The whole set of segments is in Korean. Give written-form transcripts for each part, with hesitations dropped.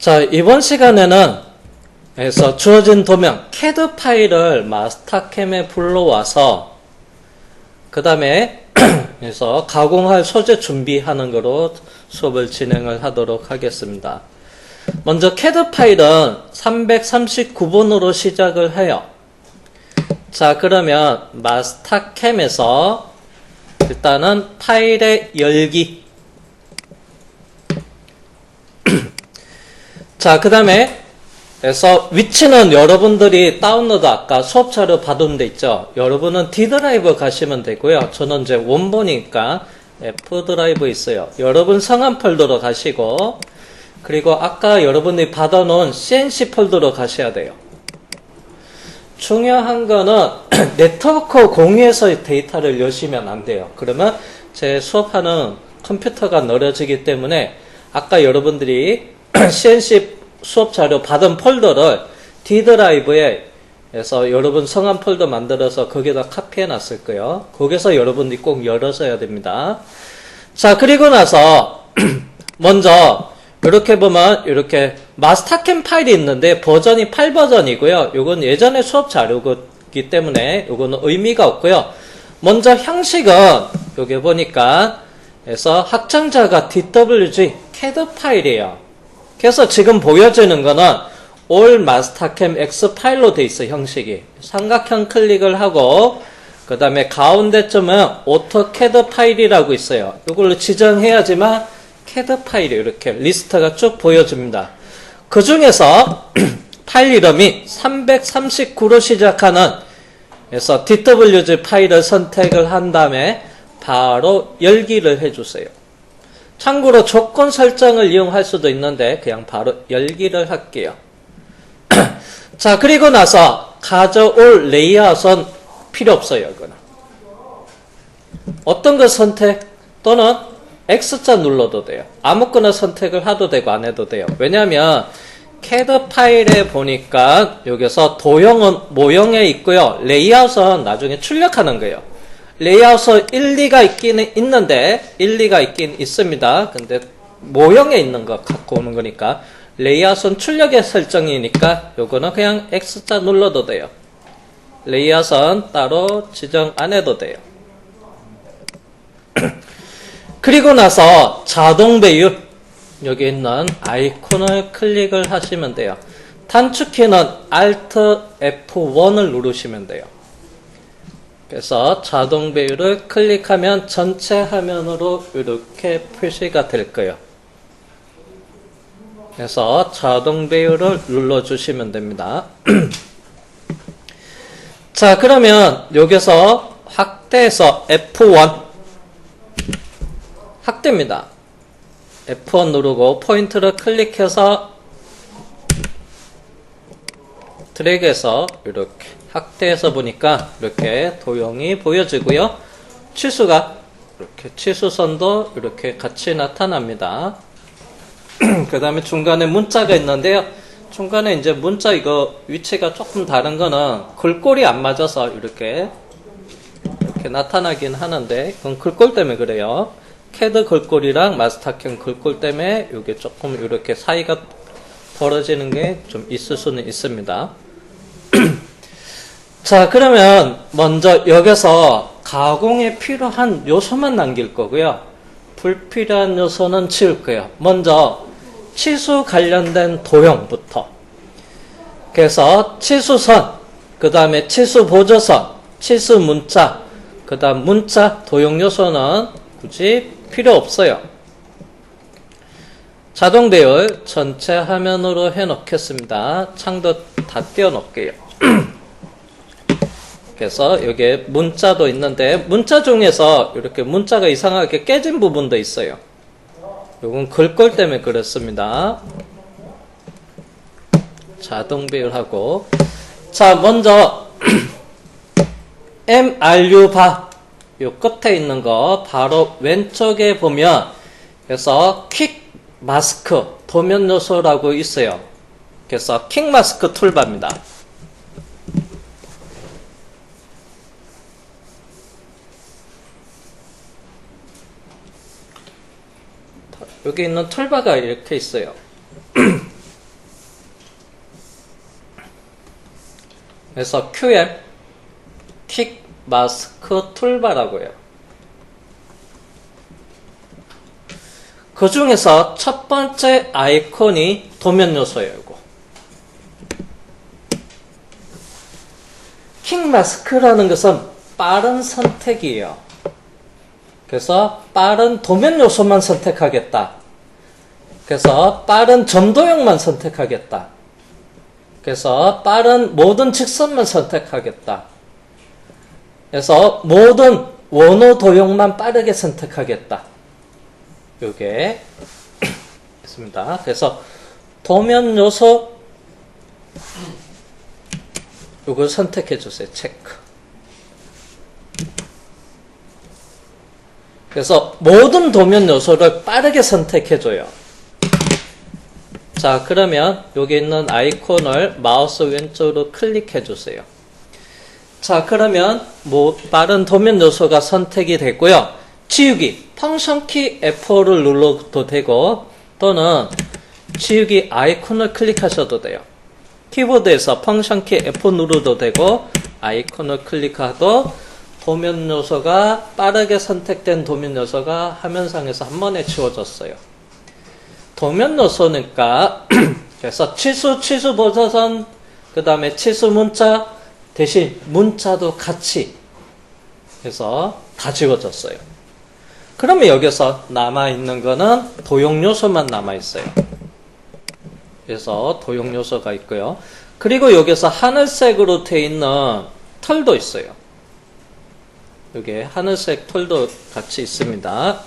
자, 이번 시간에는 그래서 주어진 도면 CAD 파일을 마스터캠에 불러와서 그 다음에 그래서 가공할 소재 준비하는 거로 수업을 진행을 하도록 하겠습니다. 먼저 CAD 파일은 339번으로 시작을 해요. 자, 그러면 마스터캠에서 일단은 파일의 열기. 자, 그 다음에 그래서 위치는 여러분들이 다운로드 아까 수업 자료 받은 데 있죠. 여러분은 D 드라이브 가시면 되고요. 저는 이제 원본이니까 F 드라이브 있어요. 여러분 성함 폴더로 가시고, 그리고 아까 여러분이 받아놓은 CNC 폴더로 가셔야 돼요. 중요한 거는 네트워크 공유해서 데이터를 여시면 안 돼요. 그러면 제 수업하는 컴퓨터가 느려지기 때문에 아까 여러분들이 CNC 수업 자료 받은 폴더를 D 드라이브에 해서 여러분 성함 폴더 만들어서 거기다 카피해 놨을 거예요. 거기서 여러분들이 꼭 열어줘야 됩니다. 자, 그리고 나서 먼저 이렇게 보면 이렇게 마스터캠 파일이 있는데 버전이 8버전이고요. 요건 예전에 수업 자료이기 때문에 요거는 의미가 없고요. 먼저 형식은 여기 보니까 그래서 학장자가 DWG CAD 파일이에요. 그래서 지금 보여지는 거는 All 마스터캠 X 파일로 돼 있어, 형식이. 삼각형 클릭을 하고 그 다음에 가운데쯤은 AutoCAD 파일이라고 있어요. 이걸로 지정해야지만 CAD 파일이 이렇게 리스트가 쭉 보여집니다. 그 중에서 파일 이름이 339로 시작하는 그래서 DWG 파일을 선택을 한 다음에 바로 열기를 해주세요. 참고로 조건 설정을 이용할 수도 있는데 그냥 바로 열기를 할게요. 자, 그리고 나서 가져올 레이아웃은 필요 없어요. 이거는 어떤 거 선택 또는 X자 눌러도 돼요. 아무거나 선택을 해도 되고 안 해도 돼요. 왜냐하면 CAD 파일에 보니까 여기서 도형은 모형에 있고요. 레이아웃은 나중에 출력하는 거예요. 레이아웃은 1, 2가 있기는 있는데 1, 2가 있긴 있습니다. 근데 모형에 있는 거 갖고 오는 거니까 레이아웃은 출력의 설정이니까 요거는 그냥 X자 눌러도 돼요. 레이아웃은 따로 지정 안 해도 돼요. 그리고 나서 자동 배율 여기 있는 아이콘을 클릭을 하시면 돼요. 단축키는 Alt F1을 누르시면 돼요. 그래서 자동 배율을 클릭하면 전체 화면으로 이렇게 표시가 될 거예요. 그래서 자동 배율을 눌러주시면 됩니다. 자, 그러면 여기서 확대해서 F1 확대입니다. F1 누르고 포인트를 클릭해서 드래그해서 이렇게 확대해서 보니까 이렇게 도형이 보여지고요. 치수가 이렇게 치수선도 이렇게 같이 나타납니다. 그 다음에 중간에 문자가 있는데요. 중간에 이제 문자 이거 위치가 조금 다른 거는 글꼴이 안 맞아서 이렇게 나타나긴 하는데 그건 글꼴 때문에 그래요. CAD 글꼴이랑 마스터캠 글꼴 때문에 이게 조금 이렇게 사이가 벌어지는 게 좀 있을 수는 있습니다. 자, 그러면 먼저 여기서 가공에 필요한 요소만 남길 거고요. 불필요한 요소는 지울 거예요. 먼저 치수 관련된 도형부터. 그래서 치수선, 그 다음에 치수 보조선, 치수 문자, 그 다음 문자 도형 요소는 굳이 필요 없어요. 자동 배열 전체 화면으로 해 놓겠습니다. 창도 다 띄워 놓을게요. 그래서 여기에 문자도 있는데 문자 중에서 이렇게 문자가 이상하게 깨진 부분도 있어요. 이건 글꼴 때문에 그렇습니다. 자동 배열하고 자, 먼저 MRU 바 요 끝에 있는 거 바로 왼쪽에 보면 그래서 퀵 마스크 도면 요소라고 있어요. 그래서 퀵 마스크 툴바입니다. 여기 있는 툴바가 이렇게 있어요. 그래서 QM 퀵 마스크 툴바라고 해요. 그 중에서 첫 번째 아이콘이 도면 요소예요. 이거. 퀵 마스크라는 것은 빠른 선택이에요. 그래서 빠른 도면 요소만 선택하겠다. 그래서 빠른 점도형만 선택하겠다. 그래서 빠른 모든 직선만 선택하겠다. 그래서 모든 원호 도형만 빠르게 선택하겠다. 요게 있습니다. 그래서 도면 요소 요걸 선택해 주세요. 체크. 그래서 모든 도면 요소를 빠르게 선택해 줘요. 자, 그러면 여기 있는 아이콘을 마우스 왼쪽으로 클릭해 주세요. 자, 그러면 빠른 도면 요소가 선택이 됐고요. 지우기, 펑션 키 F5를 눌러도 되고 또는 지우기 아이콘을 클릭하셔도 돼요. 키보드에서 펑션 키 F5 누르도 되고 아이콘을 클릭하도 도면 요소가 빠르게 선택된 도면 요소가 화면상에서 한 번에 지워졌어요. 도면 요소니까 그래서 치수 보조선 그 다음에 치수 문자 대신 문자도 같이 해서 다 지워졌어요. 그러면 여기서 남아있는 거는 도형 요소만 남아있어요. 그래서 도형 요소가 있고요. 그리고 여기서 하늘색으로 되어 있는 털도 있어요. 여기 하늘색 털도 같이 있습니다.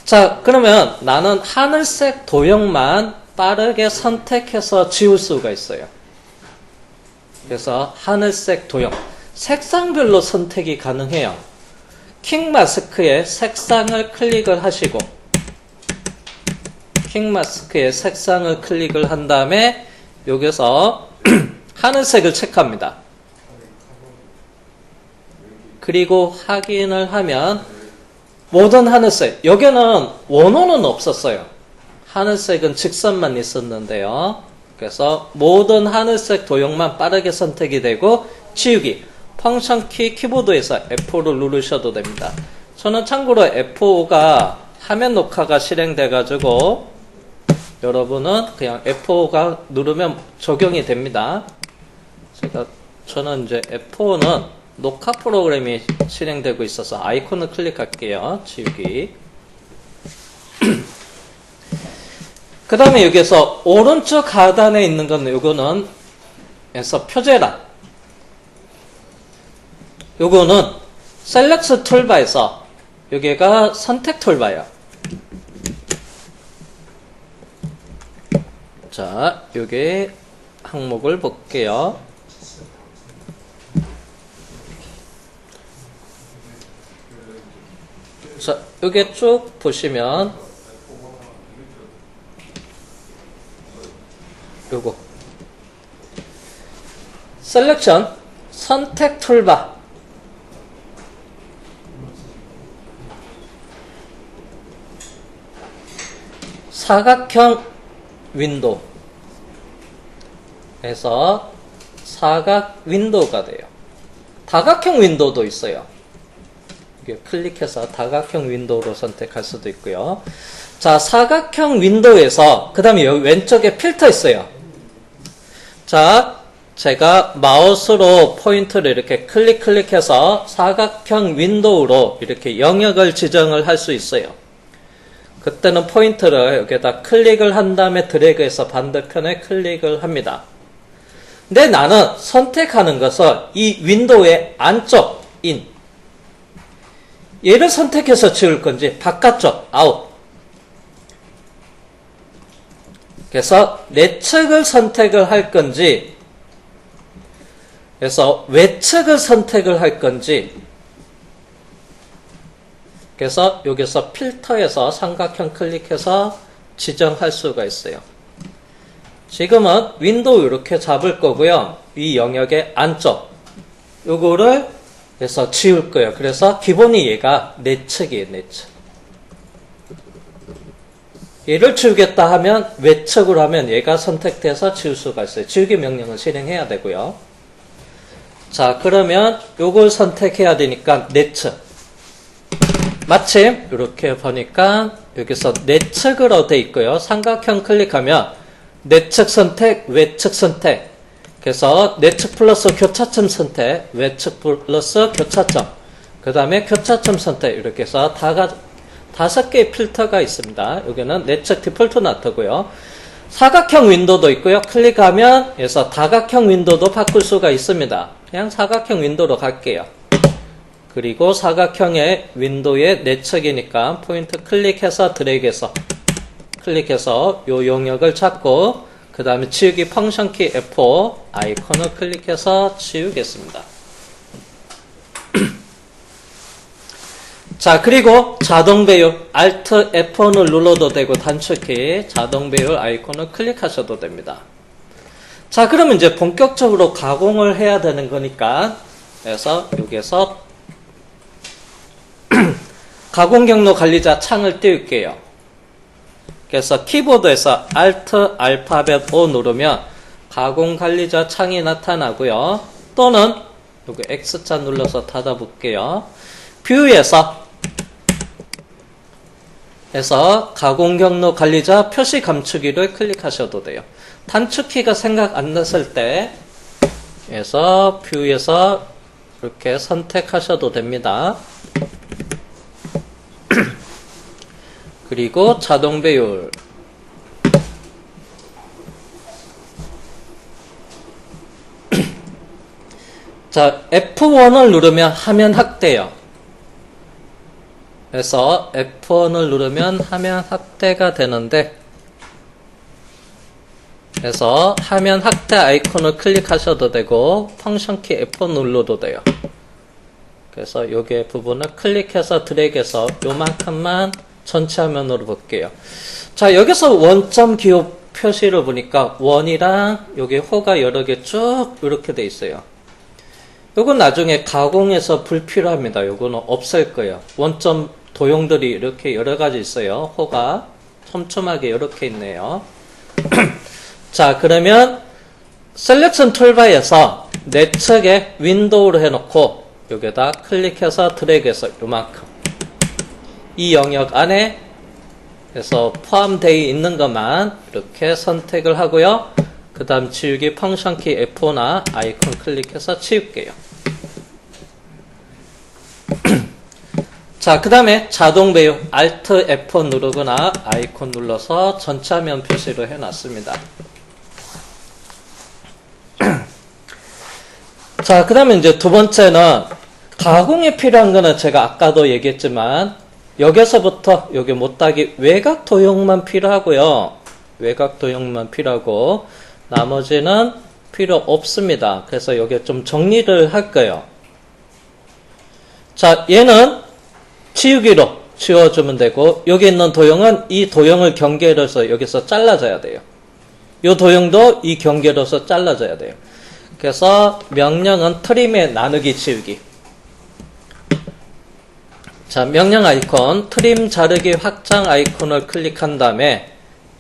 자, 그러면 나는 하늘색 도형만 빠르게 선택해서 지울 수가 있어요. 그래서 하늘색 도형, 색상별로 선택이 가능해요. 퀵 마스크에 색상을 클릭을 하시고 퀵 마스크에 색상을 클릭을 한 다음에 여기서 하늘색을 체크합니다. 그리고 확인을 하면 모든 하늘색, 여기는 원호는 없었어요. 하늘색은 직선만 있었는데요. 그래서 모든 하늘색 도형만 빠르게 선택이 되고 지우기, 펑션 키 키보드에서 F5를 누르셔도 됩니다. 저는 참고로 F5가 화면 녹화가 실행돼 가지고 여러분은 그냥 F5가 누르면 적용이 됩니다. 저는 이제 F5는 녹화 프로그램이 실행되고 있어서 아이콘을 클릭할게요. 지우기. 그 다음에 여기서 오른쪽 하단에 있는 건 요거는 그래서 표제란. 요거는 셀렉트 툴바에서 여기가 선택 툴바예요. 자, 요게 항목을 볼게요. 자, 요게 쭉 보시면 요거 셀렉션 선택 툴바 사각형 윈도우 에서 사각 윈도우가 돼요. 다각형 윈도우도 있어요. 클릭해서 다각형 윈도우로 선택할 수도 있고요. 자, 사각형 윈도우에서 그 다음에 여기 왼쪽에 필터 있어요. 자, 제가 마우스로 포인트를 이렇게 클릭해서 사각형 윈도우로 이렇게 영역을 지정을 할 수 있어요. 그때는 포인트를 여기다 클릭을 한 다음에 드래그해서 반대편에 클릭을 합니다. 근데 나는 선택하는 것은 이 윈도우의 안쪽 인 얘를 선택해서 지울 건지 바깥쪽 아웃. 그래서 내측을 선택을 할 건지 그래서 외측을 선택을 할 건지 그래서 여기서 필터에서 삼각형 클릭해서 지정할 수가 있어요. 지금은 윈도우 이렇게 잡을 거고요. 이 영역의 안쪽 요거를 그래서 지울 거예요. 그래서 기본이 얘가 내측이에요. 내측. 얘를 지우겠다 하면 외측으로 하면 얘가 선택돼서 지울 수가 있어요. 지우기 명령을 실행해야 되고요. 자, 그러면 요걸 선택해야 되니까 내측. 마침 이렇게 보니까 여기서 내측으로 돼 있고요. 삼각형 클릭하면 내측 선택, 외측 선택. 그래서 내측 플러스 교차점 선택, 외측 플러스 교차점. 그 다음에 교차점 선택. 이렇게 해서 5개의 필터가 있습니다. 여기는 내측 디폴트 나트고요. 사각형 윈도도 있고요. 클릭하면 그래서 다각형 윈도도 바꿀 수가 있습니다. 그냥 사각형 윈도로 갈게요. 그리고 사각형의 윈도의 내측이니까 포인트 클릭해서 드래그해서 클릭해서 요 영역을 찾고 그 다음에 지우기 펑션 키 F4 아이콘을 클릭해서 지우겠습니다. 자, 그리고 자동 배열 Alt F1을 눌러도 되고 단축키 자동 배열 아이콘을 클릭하셔도 됩니다. 자, 그러면 이제 본격적으로 가공을 해야 되는 거니까 그래서 여기에서 가공 경로 관리자 창을 띄울게요. 그래서 키보드에서 Alt 알파벳 O 누르면 가공 관리자 창이 나타나고요. 또는 여기 X자 눌러서 닫아볼게요. 뷰에서 가공 경로 관리자 표시 감추기를 클릭하셔도 돼요. 단축키가 생각 안 났을 때 그래서 뷰에서 이렇게 선택하셔도 됩니다. 그리고 자동 배열 자, F1을 누르면 화면 확대요. 그래서 F1을 누르면 화면 확대가 되는데 그래서 화면 확대 아이콘을 클릭하셔도 되고 펑션 키 F1 눌러도 돼요. 그래서 여기 부분을 클릭해서 드래그해서 요만큼만 전체 화면으로 볼게요. 자, 여기서 원점 기호 표시를 보니까 원이랑 여기 호가 여러 개 쭉 이렇게 돼 있어요. 요건 나중에 가공해서 불필요합니다. 요거는 없앨 거예요. 원점 도형들이 이렇게 여러 가지 있어요. 호가 촘촘하게 이렇게 있네요. 자, 그러면 셀렉션 툴바에서 내측에 윈도우를 해놓고 여기다 클릭해서 드래그해서 요만큼 이 영역 안에 그래서 포함되어 있는 것만 이렇게 선택을 하고요. 그 다음 지우기 펑션 키 F4나 아이콘 클릭해서 지울게요. 자, 그 다음에 자동 배열 Alt F4 누르거나 아이콘 눌러서 전체 화면 표시를 해놨습니다. 자, 그 다음에 이제 두 번째는 가공에 필요한 거는 제가 아까도 얘기했지만 여기서부터 여기 못하기 외곽 도형만 필요하고요. 외곽 도형만 필요하고 나머지는 필요 없습니다. 그래서 여기 좀 정리를 할 거예요. 자, 얘는 지우기로 지워주면 되고 여기 있는 도형은 이 도형을 경계로서 여기서 잘라줘야 돼요. 이 도형도 이 경계로서 잘라줘야 돼요. 그래서 명령은 트림의 나누기 지우기. 자, 명령 아이콘 트림 자르기 확장 아이콘을 클릭한 다음에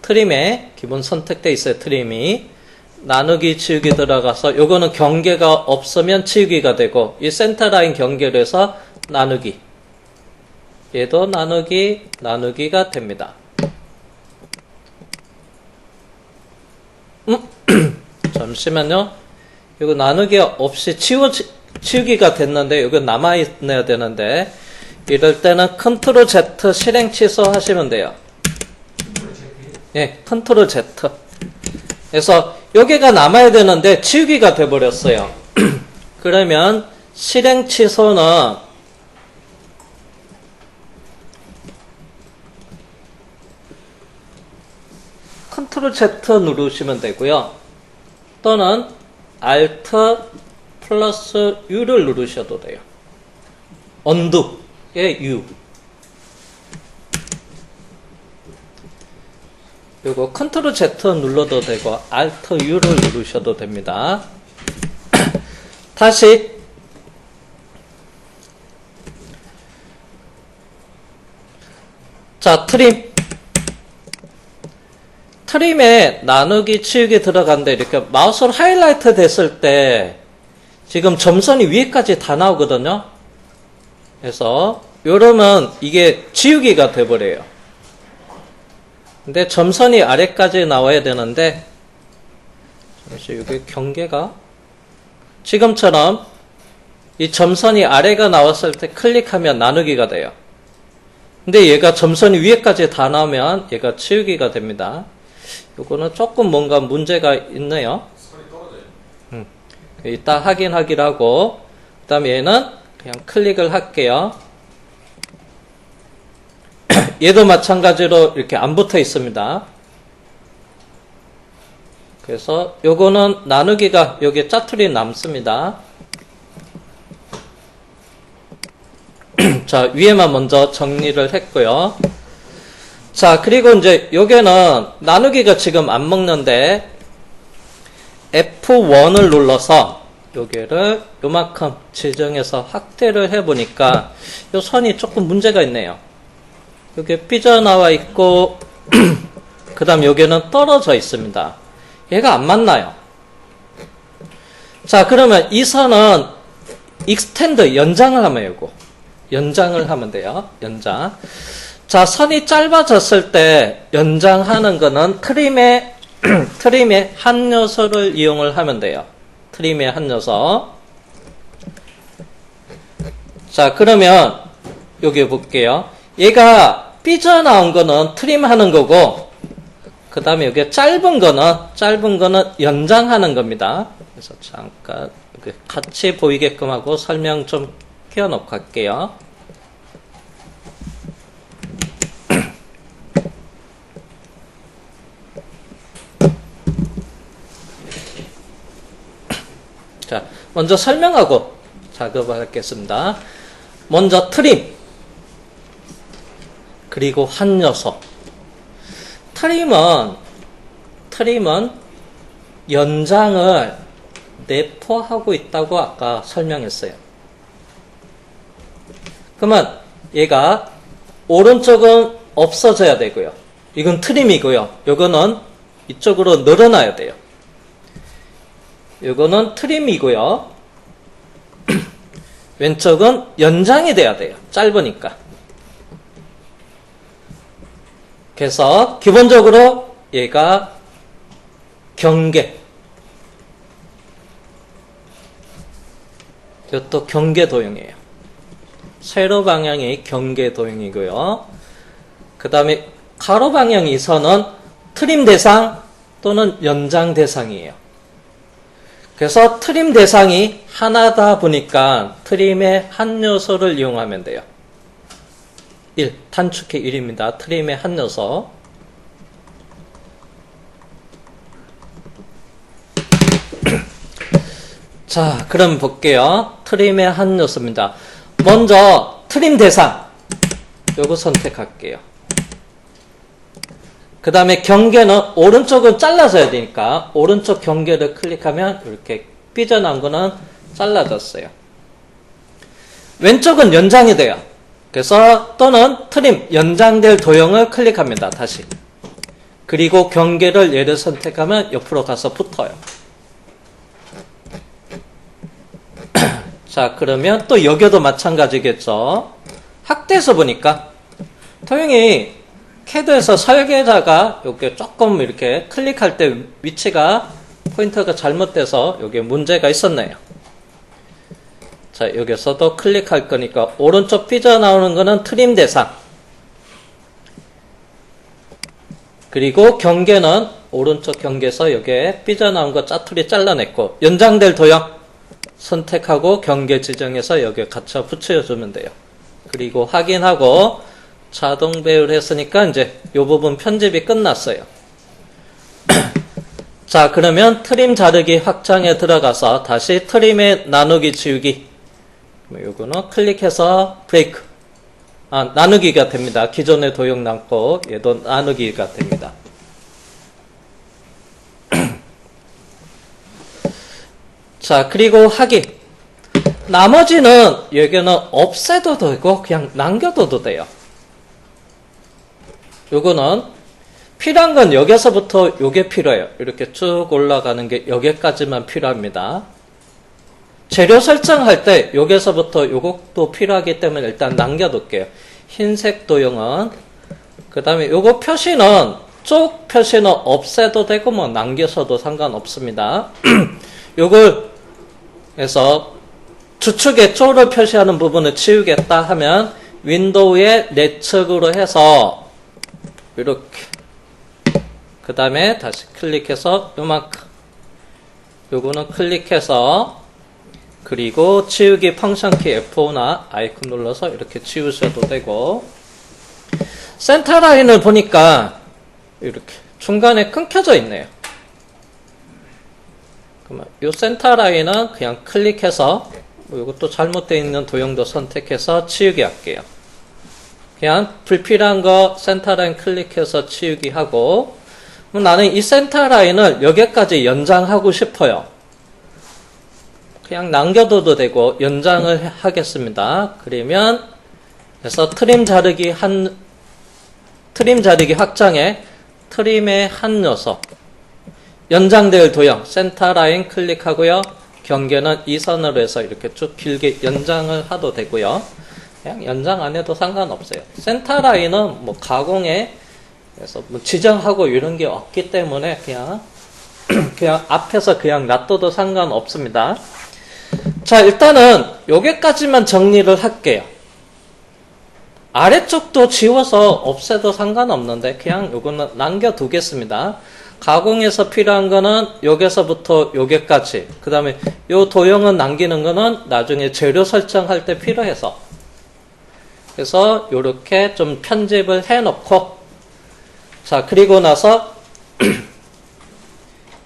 트림에 기본 선택되어 있어요. 트림이 나누기 지우기 들어가서 요거는 경계가 없으면 지우기가 되고 이 센터라인 경계로 해서 나누기 얘도 나누기가 됩니다. 잠시만요. 이거 나누기가 없이 지우기가 됐는데 이거 남아있어야 되는데 이럴 때는 컨트롤 Z 실행 취소 하시면 돼요. 예, 컨트롤 Z. 그래서 여기가 남아야 되는데 지우기가 돼버렸어요. 그러면 실행 취소는 컨트롤 Z 누르시면 되고요. 또는 Alt 플러스 U를 누르셔도 돼요. 언두의 U. 그리고 컨트롤 Z 눌러도 되고 Alt U를 누르셔도 됩니다. 다시 자, 트림 트림에 나누기, 치우기 들어간데 이렇게 마우스로 하이라이트 됐을 때 지금 점선이 위에까지 다 나오거든요. 그래서 이러면 이게 지우기가 돼버려요. 근데 점선이 아래까지 나와야 되는데 잠시 여기 경계가 지금처럼 이 점선이 아래가 나왔을 때 클릭하면 나누기가 돼요. 근데 얘가 점선이 위에까지 다 나오면 얘가 치우기가 됩니다. 요거는 조금 뭔가 문제가 있네요. 선이 떨어져요. 이따 확인하기로 하고, 그 다음에 얘는 그냥 클릭을 할게요. 얘도 마찬가지로 이렇게 안 붙어 있습니다. 그래서 요거는 나누기가 여기 짜투리 남습니다. 자, 위에만 먼저 정리를 했고요. 자, 그리고 이제 여기는 나누기가 지금 안 먹는데 F1을 눌러서 여기를 요만큼 지정해서 확대를 해보니까 요 선이 조금 문제가 있네요. 여기 삐져나와 있고 그 다음 여기는 떨어져 있습니다. 얘가 안 맞나요? 자, 그러면 이 선은 익스텐드 연장을 하면 요거 연장을 하면 돼요. 연장. 자, 선이 짧아졌을 때 연장하는 거는 트림의 한 요소를 이용을 하면 돼요. 트림의 한 요소. 자, 그러면 여기 볼게요. 얘가 삐져나온 거는 트림하는 거고 그 다음에 여기 짧은 거는 연장하는 겁니다. 그래서 잠깐 같이 보이게끔 하고 설명 좀 띄워놓고 할게요. 자, 먼저 설명하고 작업을 하겠습니다. 먼저 트림, 그리고 한 요소. 트림은 연장을 내포하고 있다고 아까 설명했어요. 그러면 얘가 오른쪽은 없어져야 되고요. 이건 트림이고요. 요거는 이쪽으로 늘어나야 돼요. 요거는 트림이고요. 왼쪽은 연장이 돼야 돼요. 짧으니까. 그래서 기본적으로 얘가 경계. 이것도 경계 도형이에요. 세로 방향이 경계 도형이고요. 그 다음에 가로 방향 이 선은 트림 대상 또는 연장 대상이에요. 그래서 트림 대상이 하나다 보니까 트림의 한 요소를 이용하면 돼요. 1. 단축키 1입니다. 트림의 한 요소. 자, 그럼 볼게요. 트림의 한 요소입니다. 먼저 트림 대상 요거 선택할게요. 그 다음에 경계는 오른쪽은 잘라져야 되니까 오른쪽 경계를 클릭하면 이렇게 삐져나온 거는 잘라졌어요. 왼쪽은 연장이 돼요. 그래서 또는 트림 연장될 도형을 클릭합니다. 다시. 그리고 경계를 얘를 선택하면 옆으로 가서 붙어요. 자, 그러면 또 여기도 마찬가지겠죠. 확대해서 보니까 도형이 캐드에서 설계자가 이렇게 조금 이렇게 클릭할 때 위치가 포인터가 잘못돼서 여기에 문제가 있었네요. 자, 여기서도 클릭할 거니까 오른쪽 삐져나오는 거는 트림 대상. 그리고 경계는 오른쪽 경계에서 여기에 삐져나온 거 짜투리 잘라냈고 연장될 도형 선택하고 경계 지정해서 여기에 갖다 붙여주면 돼요. 그리고 확인하고 자동 배열 했으니까 이제 이 부분 편집이 끝났어요. 자, 그러면 트림 자르기 확장에 들어가서 다시 트림의 나누기 지우기 요거는 클릭해서 브레이크 나누기가 됩니다. 기존의 도형 남고 얘도 나누기가 됩니다. 자, 그리고 확인. 나머지는 여기는 없애도 되고 그냥 남겨둬도 돼요. 요거는 필요한 건 여기서부터 요게 필요해요. 이렇게 쭉 올라가는 게 여기까지만 필요합니다. 재료 설정할 때 여기서부터 요것도 필요하기 때문에 일단 남겨둘게요. 흰색 도형은. 그 다음에 요거 표시는 쪽 표시는 없애도 되고 뭐 남겨서도 상관없습니다. 요걸 해서 주축에 쪽을 표시하는 부분을 치우겠다 하면 윈도우의 내측으로 해서 이렇게 그 다음에 다시 클릭해서 요만큼 요거는 클릭해서 그리고 치우기 펑션키 F5나 아이콘 눌러서 이렇게 치우셔도 되고 센터 라인을 보니까 이렇게 중간에 끊겨져 있네요. 그러면 이 센터 라인은 그냥 클릭해서 이것도 잘못되어 있는 도형도 선택해서 치우기 할게요. 그냥 불필요한 거 센터 라인 클릭해서 치우기 하고 나는 이 센터 라인을 여기까지 연장하고 싶어요. 그냥 남겨둬도 되고 연장을 하겠습니다. 그러면 그래서 트림 자르기 확장에 트림의 한 녀석 연장될 도형 센터 라인 클릭하고요. 경계는 이 선으로 해서 이렇게 쭉 길게 연장을 해도 되고요. 그냥 연장 안 해도 상관없어요. 센터 라인은 뭐 가공에 그래서 뭐 지정하고 이런 게 없기 때문에 그냥 앞에서 그냥 놔둬도 상관없습니다. 자, 일단은 여기까지만 정리를 할게요. 아래쪽도 지워서 없애도 상관없는데 그냥 요거는 남겨두겠습니다. 가공에서 필요한 거는 여기서부터 여기까지 그 다음에 요 도형은 남기는 거는 나중에 재료 설정할 때 필요해서 그래서 요렇게 좀 편집을 해놓고 자 그리고 나서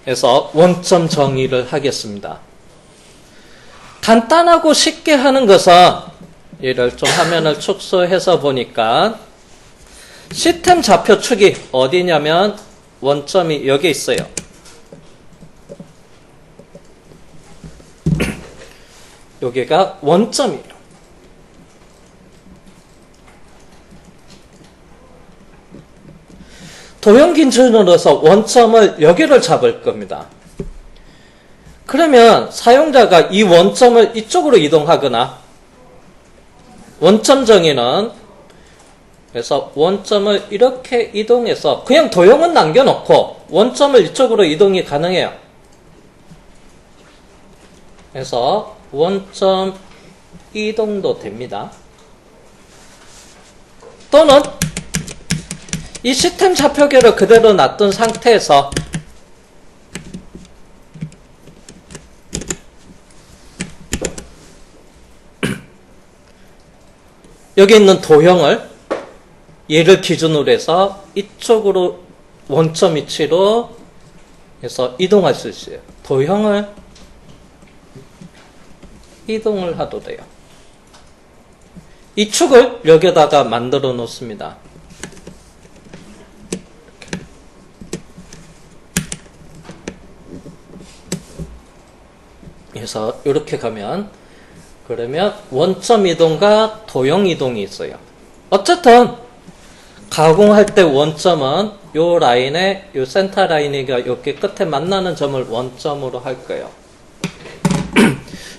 그래서 원점 정의를 하겠습니다. 간단하고 쉽게 하는 것은 얘를 좀 화면을 축소해서 보니까 시스템 좌표 축이 어디냐면 원점이 여기 있어요. 여기가 원점이에요. 도형 기준으로서 원점을 여기를 잡을 겁니다. 그러면 사용자가 이 원점을 이쪽으로 이동하거나 원점 정의는 그래서 원점을 이렇게 이동해서 그냥 도형은 남겨놓고 원점을 이쪽으로 이동이 가능해요. 그래서 원점 이동도 됩니다. 또는 이 시스템 좌표계를 그대로 놔둔 상태에서 여기 있는 도형을 얘를 기준으로 해서 이쪽으로 원점 위치로 해서 이동할 수 있어요. 도형을 이동을 해도 돼요. 이 축을 여기다가 만들어 놓습니다. 그래서 이렇게 가면 그러면 원점 이동과 도형 이동이 있어요. 어쨌든 가공할 때 원점은 요 라인에 요 센터 라인이가 여기 끝에 만나는 점을 원점으로 할 거예요.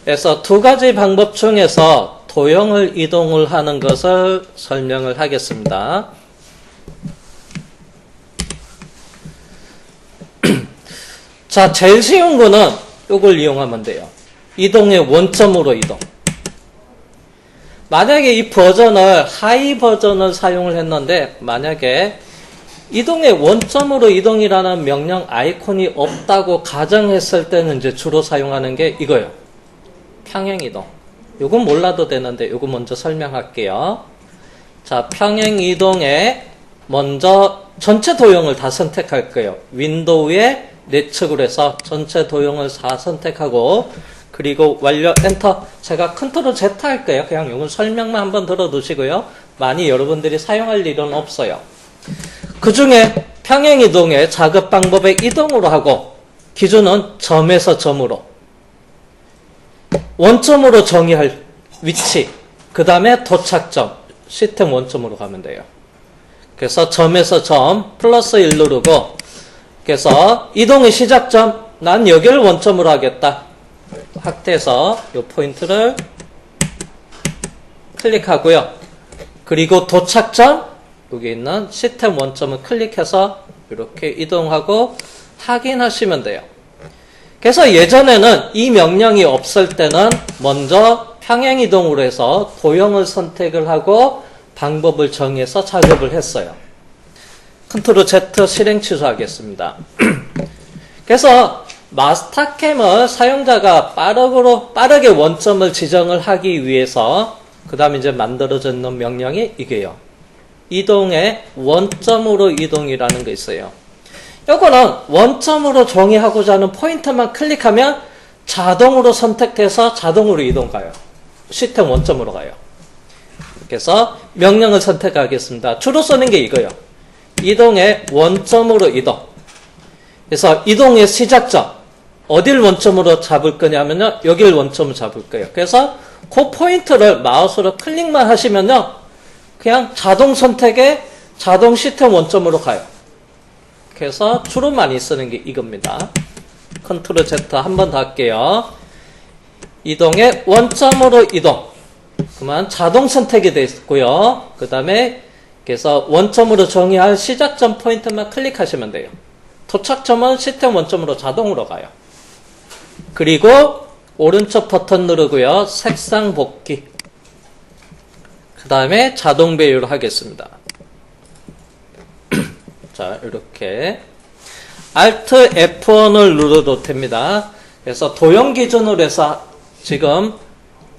그래서 두 가지 방법 중에서 도형을 이동을 하는 것을 설명을 하겠습니다. 자, 제일 쉬운 거는 이걸 이용하면 돼요. 이동의 원점으로 이동. 만약에 이 버전을 하이 버전을 사용을 했는데 만약에 이동의 원점으로 이동이라는 명령 아이콘이 없다고 가정했을 때는 이제 주로 사용하는 게 이거예요. 평행 이동. 요건 몰라도 되는데 요거 먼저 설명할게요. 자, 평행 이동에 먼저 전체 도형을 다 선택할 거예요. 윈도우에 내측으로 해서 전체 도형을 다 선택하고 그리고 완료 엔터. 제가 컨트롤 Z 할 거예요. 그냥 이건 설명만 한번 들어두시고요. 많이 여러분들이 사용할 일은 없어요. 그 중에 평행 이동의 작업 방법의 이동으로 하고 기준은 점에서 점으로 원점으로 정의할 위치 그 다음에 도착점 시스템 원점으로 가면 돼요. 그래서 점에서 점 플러스 1 누르고, 그래서 이동의 시작점, 난 여기를 원점으로 하겠다. 확대해서 이 포인트를 클릭하고요. 그리고 도착점, 여기 있는 시스템 원점을 클릭해서 이렇게 이동하고 확인하시면 돼요. 그래서 예전에는 이 명령이 없을 때는 먼저 평행이동으로 해서 도형을 선택을 하고 방법을 정해서 작업을 했어요. 컨트롤 Z 실행 취소하겠습니다. 그래서 마스터캠을 사용자가 빠르게 원점을 지정을 하기 위해서 그 다음에 이제 만들어져 있는 명령이 이게요. 이동의 원점으로 이동이라는 게 있어요. 요거는 원점으로 정의하고자 하는 포인트만 클릭하면 자동으로 선택돼서 자동으로 이동 가요. 시스템 원점으로 가요. 그래서 명령을 선택하겠습니다. 주로 쓰는 게 이거예요. 이동의 원점으로 이동. 그래서 이동의 시작점. 어딜 원점으로 잡을 거냐면요. 여길 원점으로 잡을 거예요. 그래서 그 포인트를 마우스로 클릭만 하시면요. 그냥 자동 선택에 자동 시스템 원점으로 가요. 그래서 주로 많이 쓰는 게 이겁니다. 컨트롤 Z 한 번 더 할게요. 이동의 원점으로 이동. 그러면 자동 선택이 되어 있고요. 그 다음에 그래서 원점으로 정의할 시작점 포인트만 클릭하시면 돼요. 도착점은 시스템 원점으로 자동으로 가요. 그리고 오른쪽 버튼 누르고요. 색상 복귀. 그 다음에 자동 배율 하겠습니다. 자, 이렇게 Alt F1을 누르도 됩니다. 그래서 도형 기준으로 해서 지금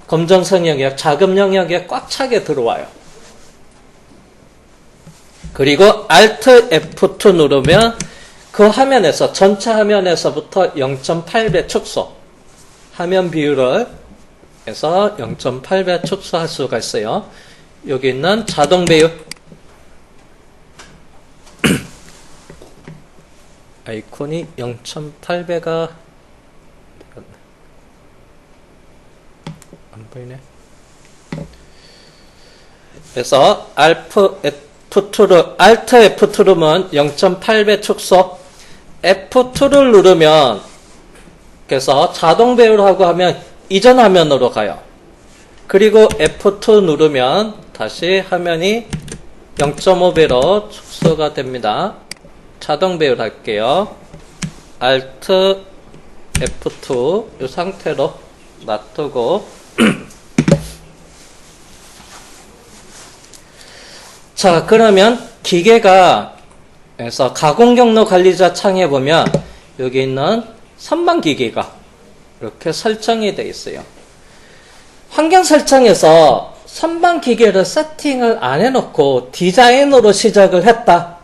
검정색 영역, 자금 영역에 꽉 차게 들어와요. 그리고 Alt F2 누르면 그 화면에서 전체 화면에서부터 0.8배 축소, 화면 비율을 해서 0.8배 축소할 수가 있어요. 여기 있는 자동 배율 아이콘이 0.8배가 안 보이네. 그래서 Alt F2 누르면 0.8배 축소, F2를 누르면 그래서 자동 배율하고 하면 이전 화면으로 가요. 그리고 F2 누르면 다시 화면이 0.5배로 축소가 됩니다. 자동 배율 할게요. Alt F2 이 상태로 놔두고 자, 그러면 기계가 그래서 가공 경로 관리자 창에 보면 여기 있는 선반 기계가 이렇게 설정이 되어 있어요. 환경 설정에서 선반 기계를 세팅을 안 해놓고 디자인으로 시작을 했다.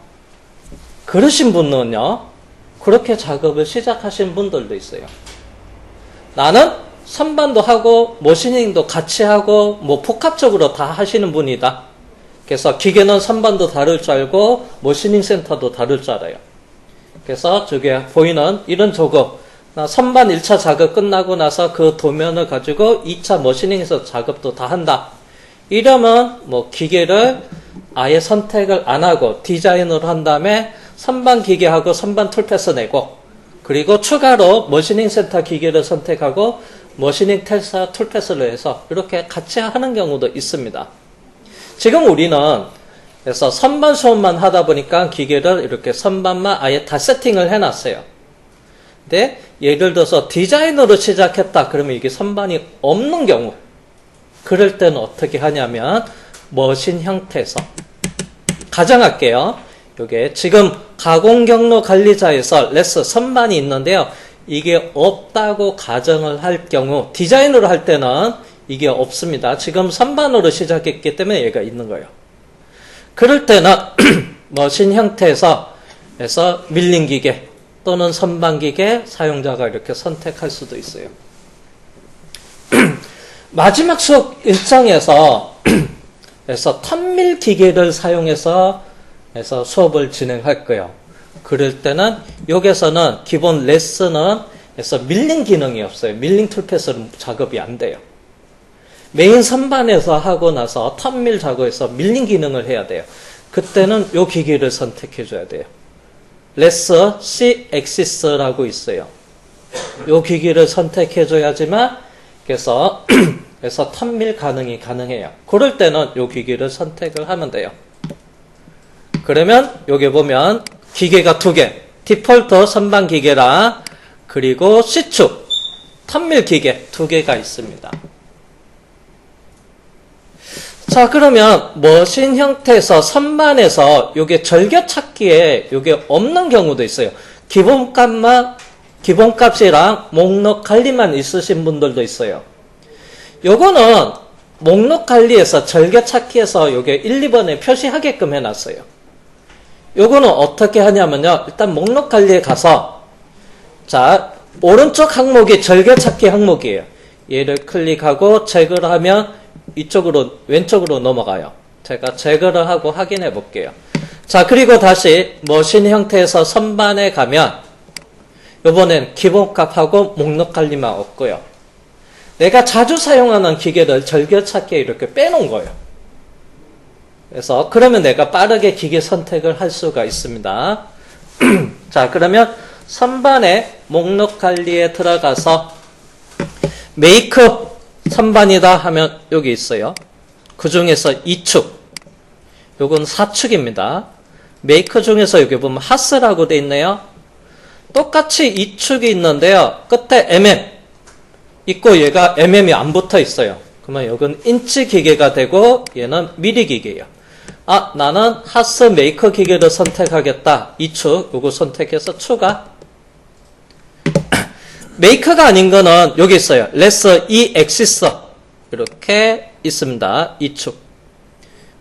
그러신 분은요, 그렇게 작업을 시작하신 분들도 있어요. 나는 선반도 하고 머신ing도 같이 하고 뭐 복합적으로 다 하시는 분이다. 그래서 기계는 선반도 다룰 줄 알고 머신ing 센터도 다룰 줄 알아요. 그래서 저게 보이는 이런 조금 선반 1차 작업 끝나고 나서 그 도면을 가지고 2차 머신ing에서 작업도 다 한다. 이러면 뭐 기계를 아예 선택을 안 하고 디자인으로 한 다음에 선반 기계하고 선반 툴패스 내고 그리고 추가로 머신잉 센터 기계를 선택하고 머신잉 테스터 툴패스를 해서 이렇게 같이 하는 경우도 있습니다. 지금 우리는 그래서 선반 수업만 하다 보니까 기계를 이렇게 선반만 아예 다 세팅을 해놨어요. 근데 예를 들어서 디자인으로 시작했다 그러면 이게 선반이 없는 경우 그럴 때는 어떻게 하냐면 머신 형태에서 가정할게요. 요게 지금 가공 경로 관리자에서 레스 선반이 있는데요. 이게 없다고 가정을 할 경우 디자인으로 할 때는 이게 없습니다. 지금 선반으로 시작했기 때문에 얘가 있는 거예요. 그럴 때는 머신 형태에서 밀링 기계 또는 선반 기계 사용자가 이렇게 선택할 수도 있어요. 마지막 수업 일정에서 턴밀 기계를 사용해서 수업을 진행할 거예요. 그럴 때는 여기서는 기본 레슨은 밀링 기능이 없어요. 밀링 툴패스는 작업이 안 돼요. 메인 선반에서 하고 나서 턴밀 작업에서 밀링 기능을 해야 돼요. 그때는 요 기기를 선택해 줘야 돼요. 레서 C 엑시스라고 있어요. 요 기기를 선택해 줘야지만 그래서 턴밀 가능해요. 그럴 때는 요 기기를 선택을 하면 돼요. 그러면 여기 보면 기계가 두 개, 디폴트 선반 기계랑 그리고 C축 턴밀 기계 두 개가 있습니다. 자, 그러면 머신 형태에서 선반에서 요게 절개찾기에 요게 없는 경우도 있어요. 기본값이랑 목록 관리만 있으신 분들도 있어요. 요거는 목록 관리에서 절개찾기에서 요게 1, 2번에 표시하게끔 해놨어요. 요거는 어떻게 하냐면요. 일단 목록 관리에 가서 자, 오른쪽 항목이 절개찾기 항목이에요. 얘를 클릭하고 제거를 하면 이쪽으로 왼쪽으로 넘어가요. 제가 제거를 하고 확인해 볼게요. 자, 그리고 다시 머신 형태에서 선반에 가면 이번엔 기본값하고 목록 관리만 없고요. 내가 자주 사용하는 기계를 절개찾기에 이렇게 빼놓은 거예요. 그래서 그러면 내가 빠르게 기계 선택을 할 수가 있습니다. 자, 그러면 선반에 목록 관리에 들어가서 메이크 선반이다 하면 여기 있어요. 그 중에서 2축, 요건 4축입니다. 메이크 중에서 여기 보면 하스라고 돼 있네요. 똑같이 2축이 있는데요. 끝에 mm 있고 얘가 mm이 안 붙어 있어요. 그러면 이건 인치 기계가 되고 얘는 미리 기계예요. 아, 나는 하스 메이커 기계를 선택하겠다. 2축 요거 선택해서 추가. 메이커가 아닌 거는 여기 있어요. 레서 E 엑시스 이렇게 있습니다. 2축.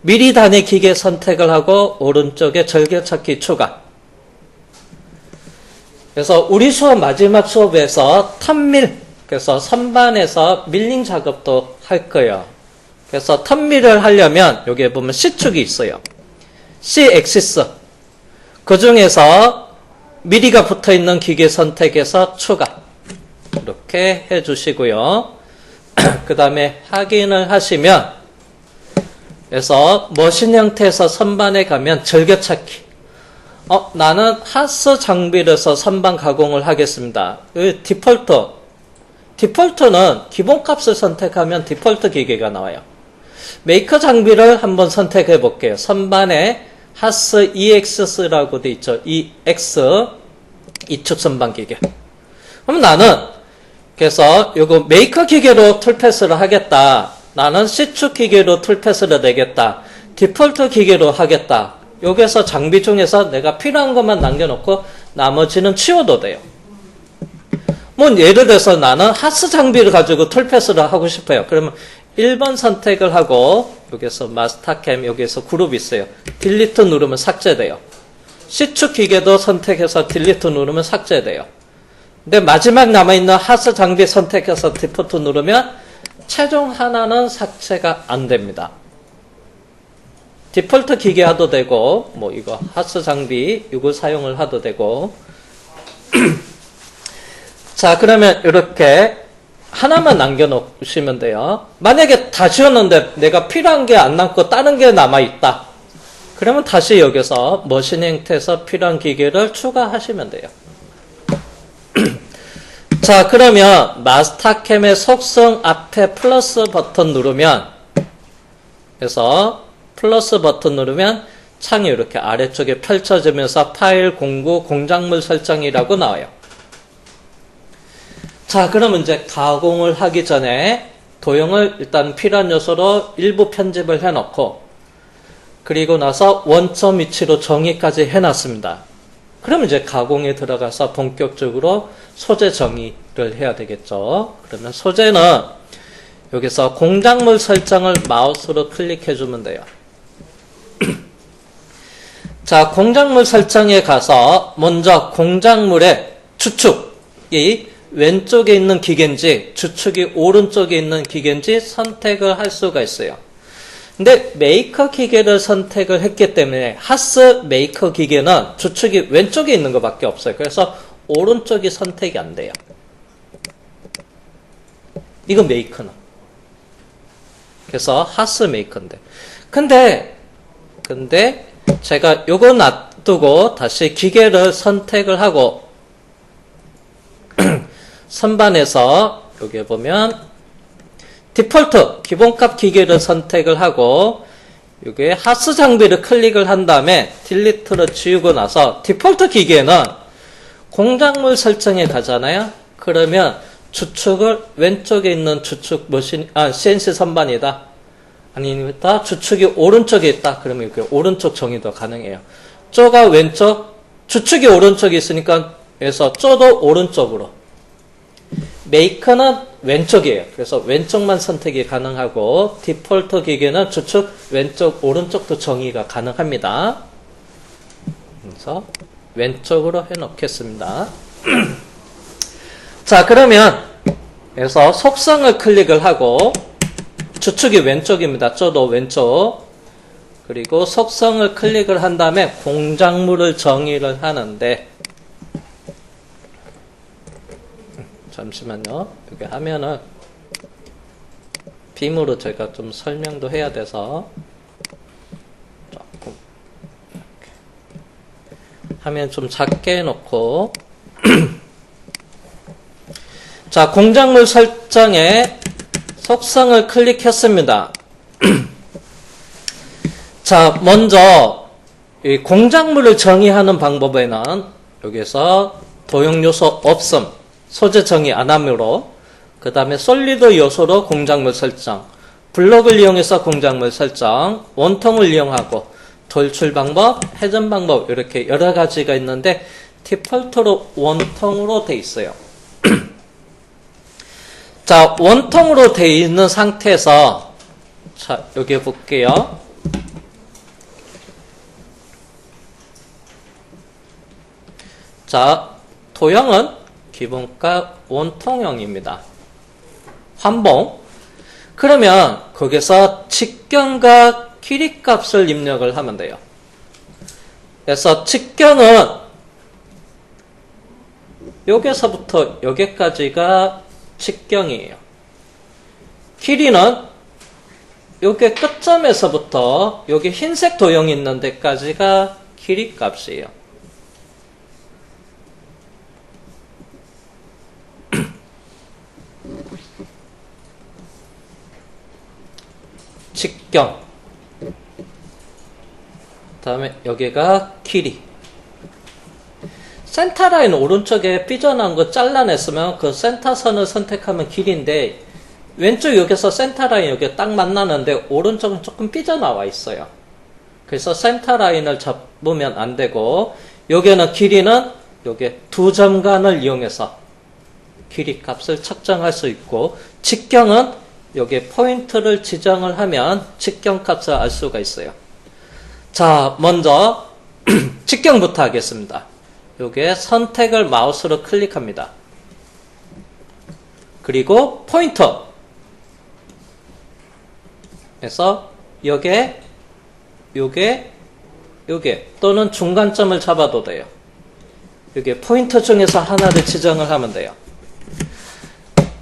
미리 단위 기계 선택을 하고 오른쪽에 절개찾기 추가. 그래서 우리 수업 마지막 수업에서 턴밀, 그래서 선반에서 밀링 작업도 할 거예요. 그래서 턴밀을 하려면 여기에 보면 C축이 있어요. C 엑시스. 그 중에서 미리가 붙어 있는 기계 선택해서 추가. 이렇게 해주시고요. 그 다음에 확인을 하시면 그래서 머신 형태에서 선반에 가면 절개찾기. 나는 하스 장비를 서 선반 가공을 하겠습니다. 디폴트는 기본값을 선택하면 디폴트 기계가 나와요. 메이커 장비를 한번 선택해 볼게요. 선반에 하스 EX라고 돼 있죠. EX 이축 선반 기계. 그럼 나는 그래서 요거 메이커 기계로 툴패스를 하겠다. 나는 C축 기계로 툴패스를 내겠다. 디폴트 기계로 하겠다. 여기서 장비 중에서 내가 필요한 것만 남겨놓고 나머지는 치워도 돼요. 뭐 예를 들어서 나는 하스 장비를 가지고 툴패스를 하고 싶어요. 그러면 1번 선택을 하고 여기서 마스터캠 여기서 그룹 있어요. 딜리트 누르면 삭제돼요. C축 기계도 선택해서 딜리트 누르면 삭제돼요. 근데 마지막 남아있는 하스 장비 선택해서 디폴트 누르면 최종 하나는 삭제가 안 됩니다. 디폴트 기계 하도 되고 뭐 이거 하스 장비 이거 사용을 하도 되고 자, 그러면 이렇게 하나만 남겨놓으시면 돼요. 만약에 다 지웠는데 내가 필요한 게 안 남고 다른 게 남아있다. 그러면 다시 여기서 머신 형태에서 필요한 기계를 추가하시면 돼요. 자, 그러면 마스터캠의 속성 앞에 플러스 버튼 누르면 그래서 플러스 버튼 누르면 창이 이렇게 아래쪽에 펼쳐지면서 파일 공구 공작물 설정이라고 나와요. 자, 그러면 이제 가공을 하기 전에 도형을 일단 필요한 요소로 일부 편집을 해놓고 그리고 나서 원점 위치로 정의까지 해놨습니다. 그러면 이제 가공에 들어가서 본격적으로 소재 정의를 해야 되겠죠. 그러면 소재는 여기서 공작물 설정을 마우스로 클릭해 주면 돼요. 자, 공작물 설정에 가서 먼저 공작물의 주축이 왼쪽에 있는 기계인지 주축이 오른쪽에 있는 기계인지 선택을 할 수가 있어요. 근데 메이커 기계를 선택을 했기 때문에 하스 메이커 기계는 주축이 왼쪽에 있는 것밖에 없어요. 그래서 오른쪽이 선택이 안 돼요. 이거 메이커는. 그래서 하스 메이커인데. 근데 제가 요거 놔두고 다시 기계를 선택을 하고 선반에서 여기 보면 디폴트 기본값 기계를 선택을 하고 여기에 하스 장비를 클릭을 한 다음에 딜리트를 지우고 나서 디폴트 기계는 공작물 설정에 가잖아요. 그러면 주축을 왼쪽에 있는 주축 CNC 선반이다. 아니다. 주축이 오른쪽에 있다. 그러면 이렇게 오른쪽 정의도 가능해요. 쪼가 왼쪽, 주축이 오른쪽에 있으니까 그래서 쪼도 오른쪽으로. 메이커는 왼쪽이에요. 그래서 왼쪽만 선택이 가능하고 디폴트 기계는 주축 왼쪽 오른쪽도 정의가 가능합니다. 그래서 왼쪽으로 해 놓겠습니다. 자, 그러면 그래서 속성을 클릭을 하고 주축이 왼쪽입니다. 쪼도 왼쪽. 그리고 속성을 클릭을 한 다음에 공작물을 정의를 하는데 잠시만요. 여기 하면은 빔으로 제가 좀 설명도 해야 돼서 조금 화면 좀 작게 해놓고 자, 공작물 설정에 속성을 클릭했습니다. 자, 먼저 이 공작물을 정의하는 방법에는 여기서 도형 요소 없음, 소재 정의 안 함으로, 그 다음에 솔리드 요소로 공작물 설정, 블록을 이용해서 공작물 설정, 원통을 이용하고 돌출 방법, 회전 방법 이렇게 여러 가지가 있는데 디폴트로 원통으로 돼 있어요. 자, 원통으로 돼 있는 상태에서 자, 여기 볼게요. 자, 도형은 기본값 원통형입니다. 환봉. 그러면 거기서 직경과 길이값을 입력을 하면 돼요. 그래서 직경은 여기서부터 여기까지가 직경이에요. 길이는 여기 끝점에서부터 여기 흰색 도형이 있는 데까지가 길이값이에요. 직경. 그 다음에 여기가 길이. 센터라인 오른쪽에 삐져나온 거 잘라냈으면 그 센터선을 선택하면 길인데 왼쪽 여기서 센터라인 여기 딱 만나는데 오른쪽은 조금 삐져나와 있어요. 그래서 센터라인을 잡으면 안 되고 여기는 길이는 여기 두 점간을 이용해서 길이 값을 측정할 수 있고 직경은 여기 포인트를 지정을 하면 직경 값을 알 수가 있어요. 자, 먼저 직경부터 하겠습니다. 여기에 선택을 마우스로 클릭합니다. 그리고 포인터. 그래서 요게 또는 중간점을 잡아도 돼요. 여기 포인터 중에서 하나를 지정을 하면 돼요.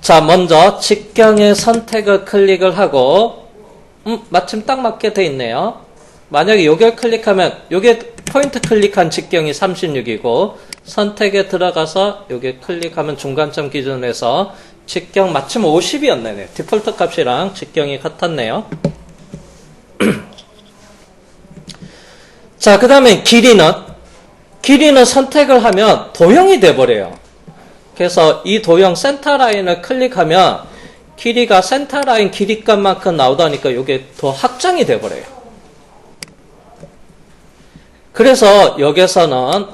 자, 먼저 직경의 선택을 클릭을 하고 마침 딱 맞게 돼 있네요. 만약에 요걸 클릭하면 요게 포인트 클릭한 직경이 36이고 선택에 들어가서 요게 클릭하면 중간점 기준에서 직경 마침 50이었네. 디폴트 값이랑 직경이 같았네요. 자, 그 다음에 길이는 선택을 하면 도형이 돼버려요. 그래서 이 도형 센터라인을 클릭하면 길이가 센터라인 길이값만큼 나오다니까 이게 더 확장이 돼버려요. 그래서 여기서는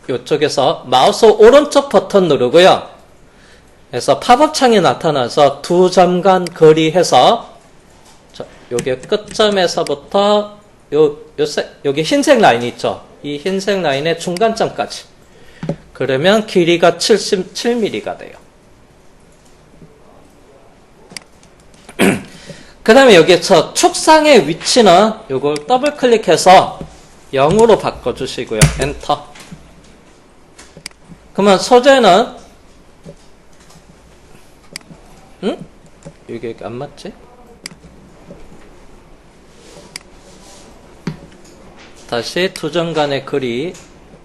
이쪽에서 마우스 오른쪽 버튼 누르고요. 그래서 팝업 창이 나타나서 두 점간 거리해서 여기 끝점에서부터 여기 흰색 라인이 있죠. 이 흰색 라인의 중간점까지. 그러면 길이가 77mm가 돼요. 그 다음에 여기서 축상의 위치는 이걸 더블 클릭해서 0으로 바꿔주시고요. 엔터. 그러면 소재는 이게 안 맞지? 다시 두 점 간의 거리,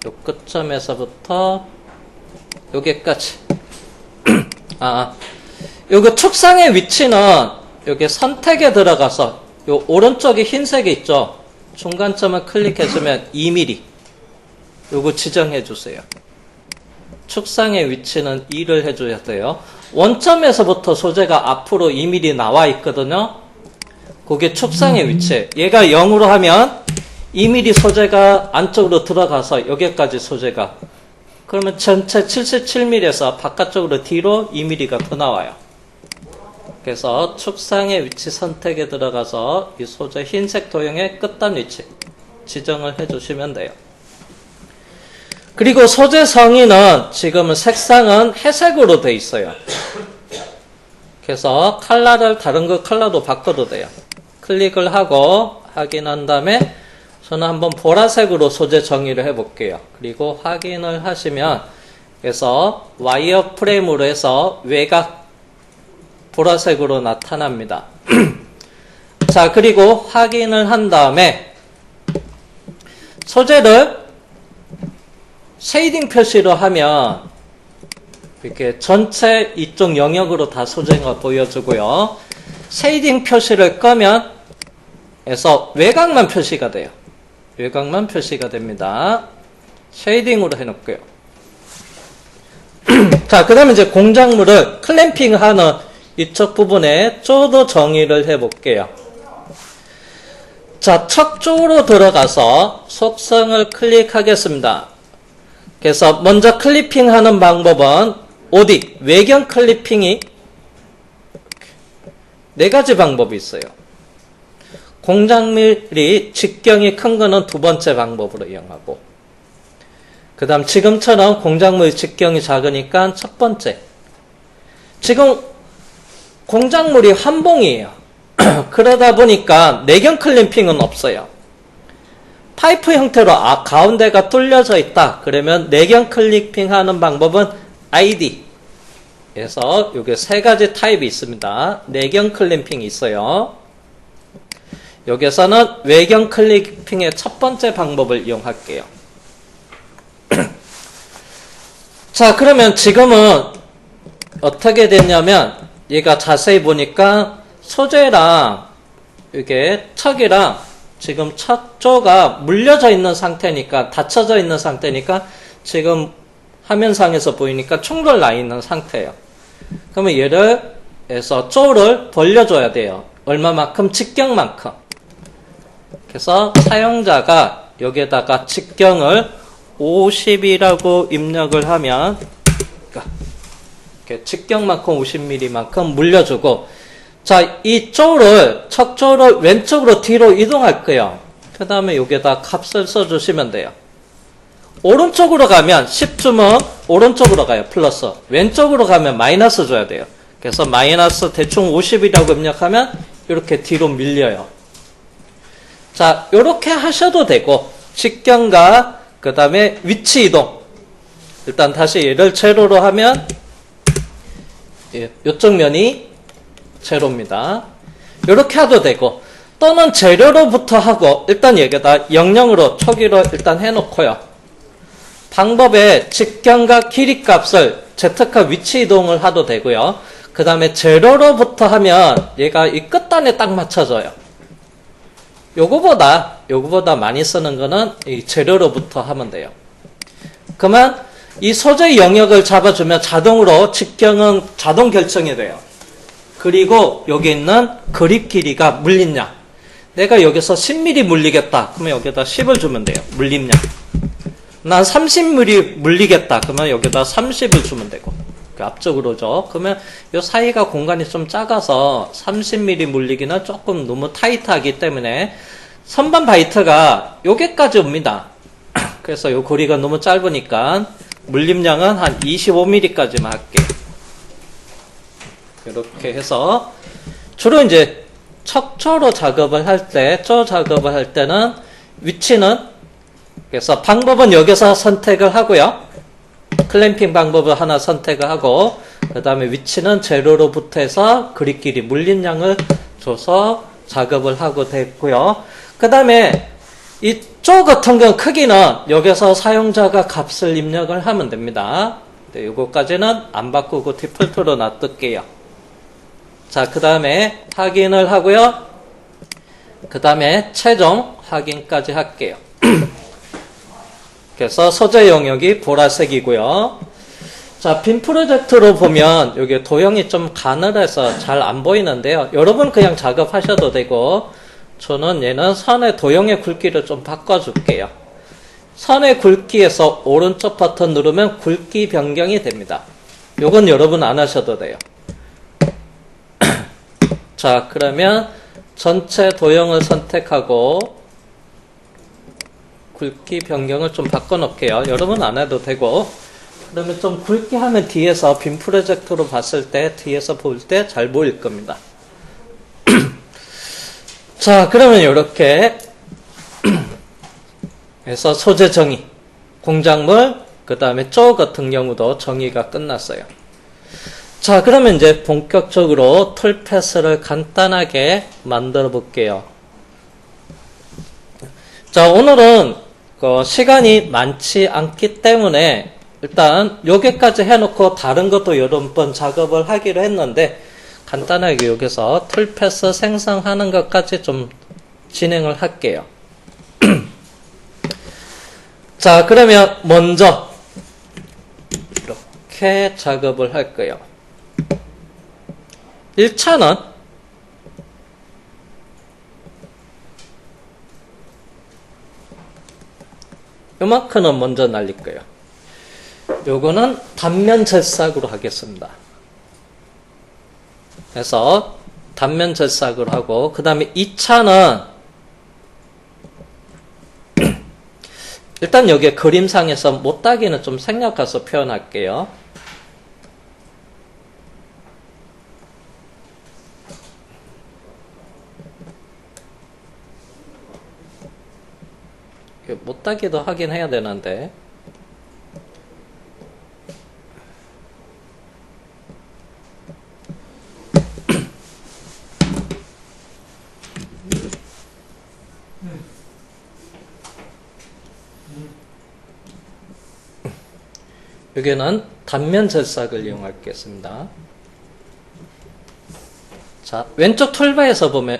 요 끝점에서부터 여기까지. 요거 축상의 위치는 여기 선택에 들어가서 요 오른쪽에 흰색이 있죠? 중간점을 클릭해주면 2mm. 요거 지정해 주세요. 축상의 위치는 2를 해줘야 돼요. 원점에서부터 소재가 앞으로 2mm 나와 있거든요. 그게 축상의 위치. 얘가 0으로 하면 2mm 소재가 안쪽으로 들어가서 여기까지 소재가. 그러면 전체 77mm에서 바깥쪽으로 뒤로 2mm가 더 나와요. 그래서 축상의 위치 선택에 들어가서 이 소재 흰색 도형의 끝단 위치 지정을 해주시면 돼요. 그리고 소재 성인은 지금은 색상은 회색으로 돼 있어요. 그래서 컬러를 다른 거 컬러로 바꿔도 돼요. 클릭을 하고 확인한 다음에 저는 한번 보라색으로 소재 정의를 해볼게요. 그리고 확인을 하시면 그래서 와이어 프레임으로 해서 외곽 보라색으로 나타납니다. 자, 그리고 확인을 한 다음에 소재를 쉐이딩 표시로 하면 이렇게 전체 이쪽 영역으로 다 소재가 보여주고요. 쉐이딩 표시를 끄면 해서 외곽만 표시가 돼요. 외곽만 표시가 됩니다. 쉐이딩으로 해놓고요. 자, 그 다음에 이제 공작물을 클램핑하는 이쪽 부분에 쪼도 정의를 해볼게요. 자, 첫 쪼로 들어가서 속성을 클릭하겠습니다. 그래서 먼저 클리핑하는 방법은 어디? 외경 클리핑이 4가지 방법이 있어요. 공작물이 직경이 큰 거는 두 번째 방법으로 이용하고, 그 다음 지금처럼 공작물 직경이 작으니까 첫 번째. 지금 공작물이 한봉이에요. 그러다 보니까 내경 클리핑은 없어요. 파이프 형태로 가운데가 뚫려져 있다. 그러면 내경 클리핑 하는 방법은 ID. 그래서 여기 3가지 타입이 있습니다. 내경 클리핑이 있어요. 여기서는 외경 클리핑의 첫 번째 방법을 이용할게요. 자, 그러면 지금은 어떻게 됐냐면 얘가 자세히 보니까 소재랑 이게 척이랑 지금 첫 조가 물려져 있는 상태니까, 닫혀져 있는 상태니까 지금 화면상에서 보이니까 충돌 나 있는 상태예요. 그러면 얘를 해서 조를 벌려줘야 돼요. 얼마만큼? 직경만큼. 그래서 사용자가 여기에다가 직경을 50이라고 입력을 하면 이렇게 직경만큼 50mm만큼 물려주고, 자, 이 쪼를, 첫 쪼를 왼쪽으로 뒤로 이동할 거예요. 그 다음에 여기에다 값을 써주시면 돼요. 오른쪽으로 가면 10줌은 오른쪽으로 가요. 플러스. 왼쪽으로 가면 마이너스 줘야 돼요. 그래서 마이너스 대충 50이라고 입력하면 이렇게 뒤로 밀려요. 자, 이렇게 하셔도 되고, 직경과 그 다음에 위치 이동. 일단 다시 얘를 제로로 하면 이쪽 면이 제로입니다. 이렇게 해도 되고, 또는 재료로부터 하고 일단 여기다 00으로 초기로 일단 해놓고요. 방법에 직경과 길이 값을 Z카 위치 이동을 하도 되고요. 그 다음에 재료로부터 하면 얘가 이 끝단에 딱 맞춰져요. 요거보다 많이 쓰는 거는 이 재료로부터 하면 돼요. 그러면 이 소재 영역을 잡아주면 자동으로 직경은 자동 결정이 돼요. 그리고 여기 있는 그립 길이가 물림량. 내가 여기서 10mm 물리겠다. 그러면 여기다 10을 주면 돼요. 물림량. 난 30mm 물리겠다. 그러면 여기다 30을 주면 되고. 그 앞쪽으로죠. 그러면 이 사이가 공간이 좀 작아서 30mm 물리기는 조금 너무 타이트하기 때문에 선반 바이트가 여기까지 옵니다. 그래서 이 거리가 너무 짧으니까 물림량은 한 25mm까지만 할게요. 이렇게 해서 주로 이제 척조로 작업을 할 때, 쪼 작업을 할 때는 위치는, 그래서 방법은 여기서 선택을 하고요. 클램핑 방법을 하나 선택을 하고, 그 다음에 위치는 재료로부터 해서 그립 길이 물림량을 줘서 작업을 하고 됐고요. 그 다음에 이 조 같은 경우 크기는 여기서 사용자가 값을 입력을 하면 됩니다. 네, 요거까지는 안 바꾸고 디폴트로 놔둘게요. 자, 그 다음에 확인을 하고요. 그 다음에 최종 확인까지 할게요. 그래서 소재 영역이 보라색이고요. 자, 빔 프로젝트로 보면 여기 도형이 좀 가늘해서 잘 안 보이는데요. 여러분 그냥 작업하셔도 되고, 저는 얘는 선의 도형의 굵기를 좀 바꿔줄게요. 선의 굵기에서 오른쪽 버튼 누르면 굵기 변경이 됩니다. 요건 여러분 안 하셔도 돼요. 자, 그러면 전체 도형을 선택하고 굵기 변경을 좀 바꿔놓을게요. 여러분 안 해도 되고, 그러면 좀 굵게 하면 뒤에서 빔 프로젝트로 봤을 때, 뒤에서 볼 때 잘 보일 겁니다. 자, 그러면 이렇게 해서 소재 정의, 공작물, 그 다음에 조 같은 경우도 정의가 끝났어요. 자, 그러면 이제 본격적으로 툴패스를 간단하게 만들어 볼게요. 자, 오늘은 시간이 많지 않기 때문에 일단 여기까지 해놓고 다른 것도 여러 번 작업을 하기로 했는데, 간단하게 여기서 툴패스 생성하는 것까지 좀 진행을 할게요. 자, 그러면 먼저 이렇게 작업을 할 거예요. 1차는 요만큼은 먼저 날릴 거예요. 요거는 단면 절삭으로 하겠습니다. 그래서 단면 절삭을 하고, 그 다음에 2차는 일단 여기 그림상에서 못따기는 좀 생략해서 표현할게요. 못따기도 하긴 해야 되는데, 여기는 단면 절삭을 이용하겠습니다. 자, 왼쪽 툴바에서 보면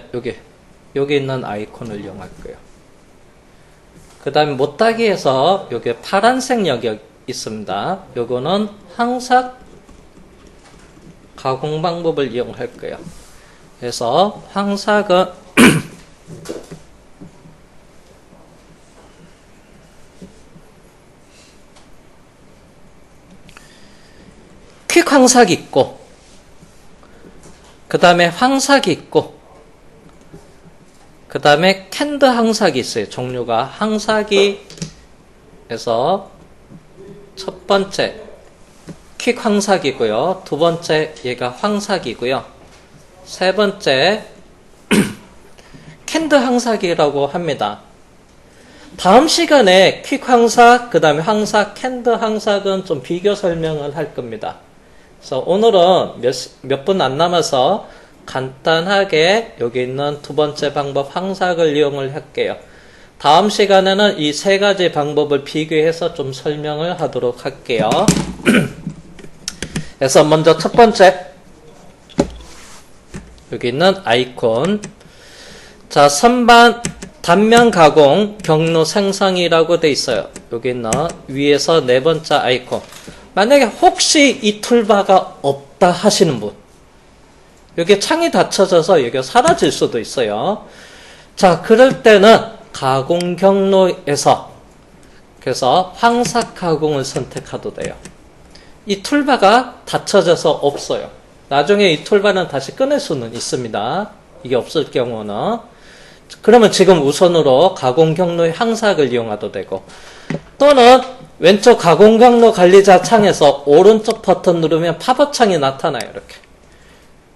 여기 있는 아이콘을 이용할 거예요. 그 다음에 못따기에서 여기 파란색 영역 있습니다. 요거는 황삭 가공 방법을 이용할 거예요. 그래서 황삭은 퀵 황삭이 있고, 그 다음에 황삭이 있고, 그 다음에 캔드 황삭이 있어요. 종류가 황삭이 해서 첫 번째 퀵 황삭이고요. 두 번째 얘가 황삭이고요. 세 번째 캔드 황삭이라고 합니다. 다음 시간에 퀵 황삭, 그 다음에 황삭, 캔드 황삭은 좀 비교 설명을 할 겁니다. 그래서 오늘은 몇 분 안 남아서 간단하게 여기 있는 두 번째 방법 황삭을 이용을 할게요. 다음 시간에는 이 세 가지 방법을 비교해서 좀 설명을 하도록 할게요. 그래서 먼저 첫 번째 여기 있는 아이콘, 자, 선반 단면 가공 경로 생성이라고 돼 있어요. 여기 있는 위에서 네 번째 아이콘. 만약에 혹시 이 툴바가 없다 하시는 분, 여기 창이 닫혀져서 여기가 사라질 수도 있어요. 자, 그럴 때는 가공 경로에서 그래서 황삭 가공을 선택해도 돼요. 이 툴바가 닫혀져서 없어요. 나중에 이 툴바는 다시 꺼낼 수는 있습니다. 이게 없을 경우는. 그러면 지금 우선으로 가공 경로의 황삭을 이용해도 되고, 또는 왼쪽 가공 경로 관리자 창에서 오른쪽 버튼 누르면 팝업 창이 나타나요. 이렇게.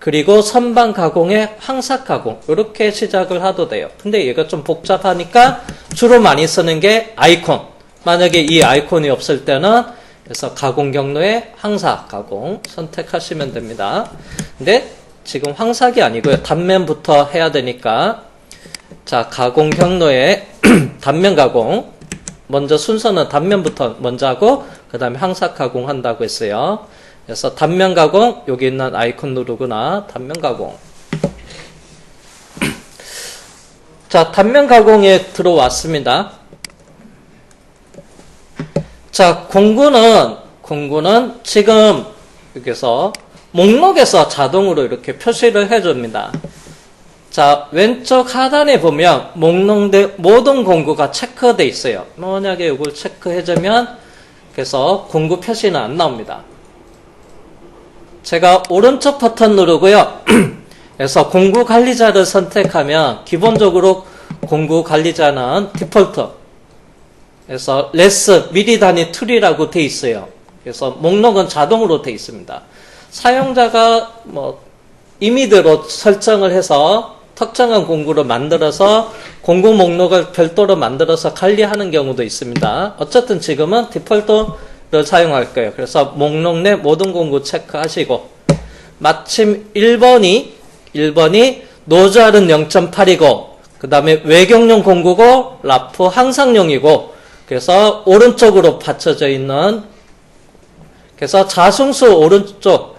그리고 선반 가공에 황삭 가공, 이렇게 시작을 해도 돼요. 근데 얘가 좀 복잡하니까 주로 많이 쓰는 게 아이콘. 만약에 이 아이콘이 없을 때는 그래서 가공 경로에 황삭 가공 선택하시면 됩니다. 근데 지금 황삭이 아니고요. 단면부터 해야 되니까, 자, 가공 경로에 단면 가공. 먼저 순서는 단면부터 먼저 하고 그 다음에 항삭 가공 한다고 했어요. 그래서 단면 가공, 여기 있는 아이콘 누르거나 단면 가공. 자, 단면 가공에 들어왔습니다. 자, 공구는 지금 여기서 목록에서 자동으로 이렇게 표시를 해줍니다. 자, 왼쪽 하단에 보면 목록 내 모든 공구가 체크되어 있어요. 만약에 이걸 체크해주면 그래서 공구 표시는 안 나옵니다. 제가 오른쪽 버튼 누르고요. 그래서 공구 관리자를 선택하면 기본적으로 공구 관리자는 디폴트 그래서 레스 미리 단위 툴이라고 되어 있어요. 그래서 목록은 자동으로 되어 있습니다. 사용자가 임의대로 설정을 해서 특정한 공구를 만들어서 공구 목록을 별도로 만들어서 관리하는 경우도 있습니다. 어쨌든 지금은 디폴트를 사용할 거예요. 그래서 목록 내 모든 공구 체크하시고 마침 1번이 노즐은 0.8이고 그 다음에 외경용 공구고 라프 항상용이고 그래서 오른쪽으로 받쳐져 있는 그래서 자승수 오른쪽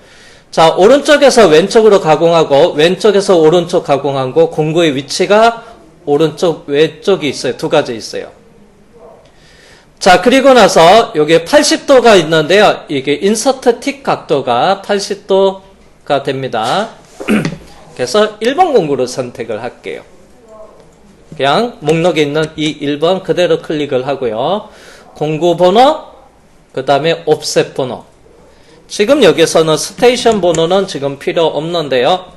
자, 오른쪽에서 왼쪽으로 가공하고 왼쪽에서 오른쪽 가공하고 공구의 위치가 오른쪽 왼쪽이 있어요. 두 가지 있어요. 자, 그리고 나서 여기 80도가 있는데요. 이게 인서트 틱 각도가 80도가 됩니다. 그래서 1번 공구를 선택을 할게요. 그냥 목록에 있는 이 1번 그대로 클릭을 하고요. 공구 번호, 그 다음에 옵셋 번호. 지금 여기서는 스테이션 번호는 지금 필요 없는데요.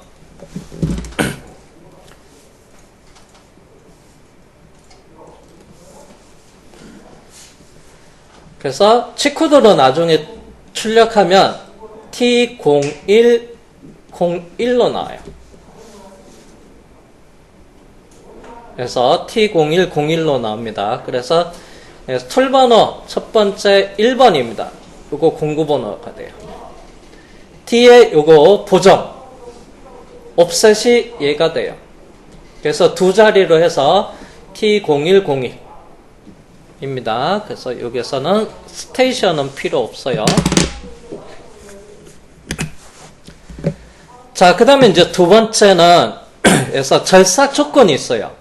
그래서 C코드로 나중에 출력하면 T0101로 나와요. 그래서 T0101로 나옵니다. 그래서 툴 번호 첫 번째 1번입니다. 요거 공구 번호가 돼요. T에 요거 보정 옵셋이 얘가 돼요. 그래서 두 자리로 해서 T0101입니다. 그래서 여기서는 스테이션은 필요 없어요. 자, 그 다음에 이제 두 번째는 그래서 절삭 조건이 있어요.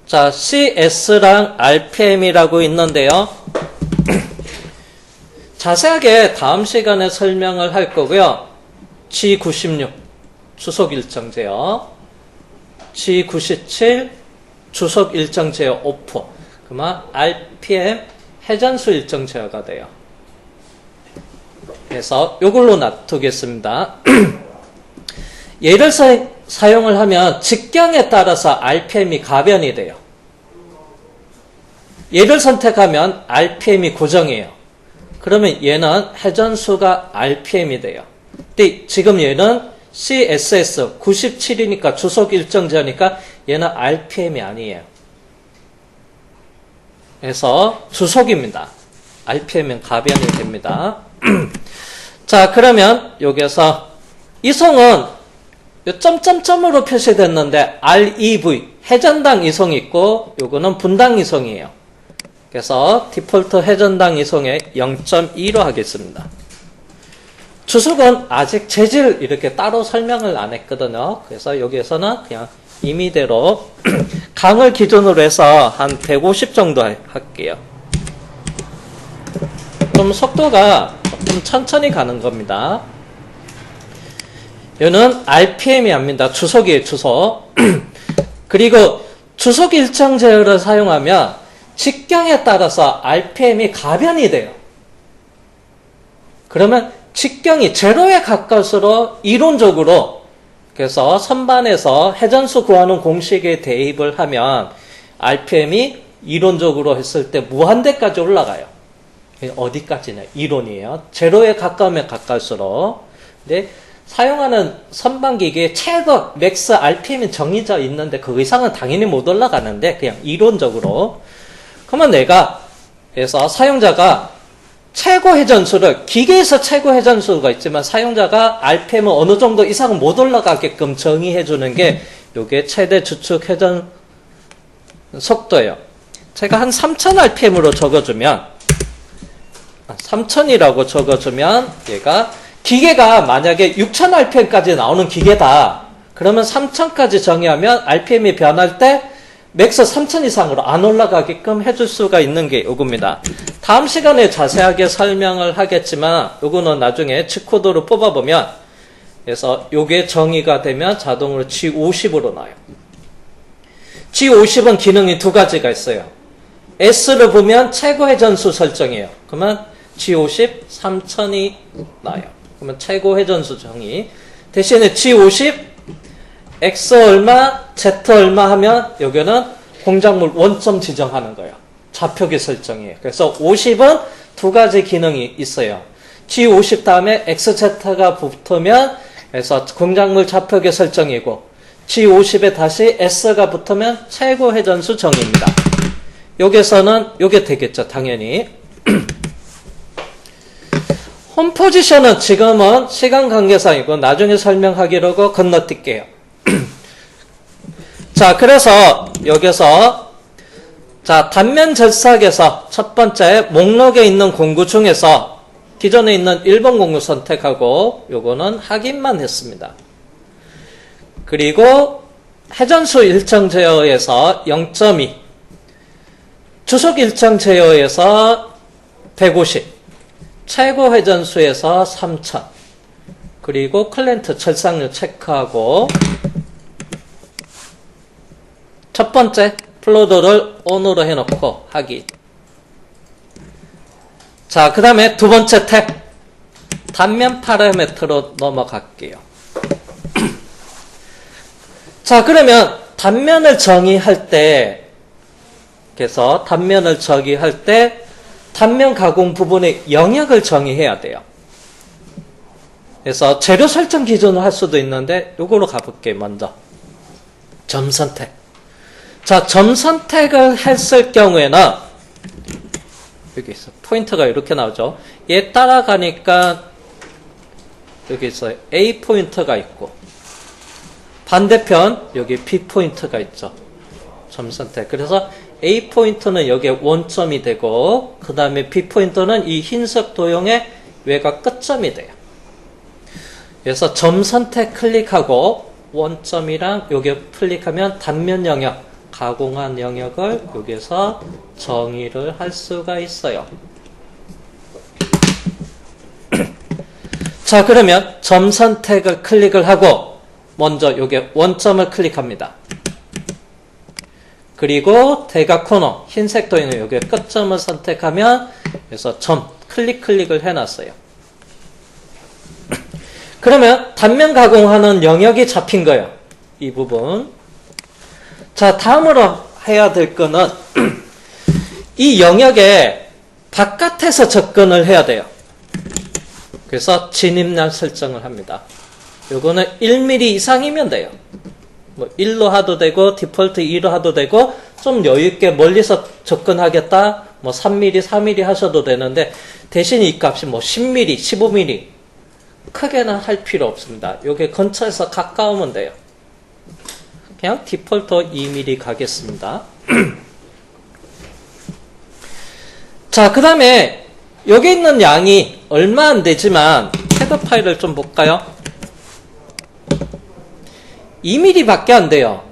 자, CS랑 RPM이라고 있는데요. 자세하게 다음 시간에 설명을 할 거고요. G96 주속 일정 제어, G97 주속 일정 제어 오프, 그러면 RPM 회전수 일정 제어가 돼요. 그래서 이걸로 놔두겠습니다. 얘를 사용을 하면 직경에 따라서 RPM이 가변이 돼요. 얘를 선택하면 RPM이 고정이에요. 그러면 얘는 회전수가 RPM이 돼요. 근데 지금 얘는 CSS 97이니까 주속 일정제니까 얘는 RPM이 아니에요. 그래서 주속입니다. RPM은 가변이 됩니다. 자, 그러면 여기서 이송은 점점점으로 표시됐는데 REV 회전당 이송이 있고 요거는 분당 이송이에요. 그래서 디폴트 회전당 이송에 0.2로 하겠습니다. 주속은 아직 재질 이렇게 따로 설명을 안 했거든요. 그래서 여기에서는 그냥 임의대로 강을 기준으로 해서 한 150 정도 할게요. 좀 속도가 조금 천천히 가는 겁니다. 얘는 RPM이 아닙니다. 주속이에요, 주속. 그리고 주속 일정 제어를 사용하면 직경에 따라서 RPM이 가변이 돼요. 그러면 직경이 제로에 가까울수록 이론적으로 그래서 선반에서 회전수 구하는 공식에 대입을 하면 RPM이 이론적으로 했을 때 무한대까지 올라가요. 어디까지냐? 이론이에요. 제로에 가까우면 가까울수록. 근데 사용하는 선반기기에 최고 맥스 RPM이 정해져 있는데 그 이상은 당연히 못 올라가는데 그냥 이론적으로. 그러면 내가 그래서 사용자가 최고 회전수를 기계에서 최고 회전수가 있지만 사용자가 RPM은 어느 정도 이상은 못 올라가게끔 정의해 주는 게 요게 최대 주축 회전 속도예요. 제가 한 3000rpm으로 적어주면 3000이라고 적어주면 얘가 기계가 만약에 6000rpm까지 나오는 기계다. 그러면 3000까지 정의하면 rpm이 변할 때 맥스 3000 이상으로 안 올라가게끔 해줄 수가 있는 게 요겁니다. 다음 시간에 자세하게 설명을 하겠지만 요거는 나중에 G코드로 뽑아보면 그래서 요게 정의가 되면 자동으로 G50으로 나와요. G50은 기능이 두 가지가 있어요. S를 보면 최고 회전수 설정이에요. 그러면 G50 3000이 나와요. 그러면 최고 회전수 정의. 대신에 G50 X 얼마, Z 얼마 하면 여기는 공작물 원점 지정하는 거예요. 좌표기 설정이에요. 그래서 50은 두 가지 기능이 있어요. G50 다음에 XZ가 붙으면 그래서 공작물 좌표기 설정이고 G50에 다시 S가 붙으면 최고 회전수 정의입니다. 여기서는 요게 되겠죠. 당연히. 홈 포지션은 지금은 시간 관계상이고 나중에 설명하기로 하고 건너뛸게요. 자, 그래서 여기서 자, 단면 절삭에서 첫 번째 목록에 있는 공구 중에서 기존에 있는 1번 공구 선택하고 요거는 확인만 했습니다. 그리고 회전수 일정 제어에서 0.2 주속 일정 제어에서 150 최고 회전수에서 3000 그리고 클랜트 절삭률 체크하고 첫 번째 플로드를 ON으로 해놓고 하기. 자, 그 다음에 두 번째 탭 단면 파라미터로 넘어갈게요. 자, 그러면 단면을 정의할 때 그래서 단면을 정의할 때 단면 가공 부분의 영역을 정의해야 돼요. 그래서 재료 설정 기준을 할 수도 있는데 요거로 가볼게요. 먼저 점 선택. 자, 점 선택을 했을 경우에는 여기 있어 포인트가 이렇게 나오죠. 얘 따라가니까 여기 있어요. A 포인트가 있고 반대편 여기 B 포인트가 있죠. 점 선택. 그래서 A 포인트는 여기에 원점이 되고 그 다음에 B 포인트는 이 흰색 도형의 외곽 끝점이 돼요. 그래서 점 선택 클릭하고 원점이랑 여기 클릭하면 단면 영역 가공한 영역을 여기서 정의를 할 수가 있어요. 자, 그러면 점 선택을 클릭을 하고 먼저 여기 원점을 클릭합니다. 그리고 대각 코너 흰색 도형의 여기 끝점을 선택하면 그래서 점 클릭을 해놨어요. 그러면 단면 가공하는 영역이 잡힌 거예요. 이 부분. 자, 다음으로 해야 될 거는 이 영역에 바깥에서 접근을 해야 돼요. 그래서 진입량 설정을 합니다. 요거는 1mm 이상이면 돼요. 뭐 1로 하도 되고 디폴트 2로 하도 되고 좀 여유있게 멀리서 접근하겠다 뭐 3mm 4mm 하셔도 되는데 대신 이 값이 뭐 10mm 15mm 크게는 할 필요 없습니다. 요게 근처에서 가까우면 돼요. 그냥 디폴트 2mm 가겠습니다. 자, 그 다음에 여기 있는 양이 얼마 안 되지만 헤더 파일을 좀 볼까요? 2mm 밖에 안 돼요.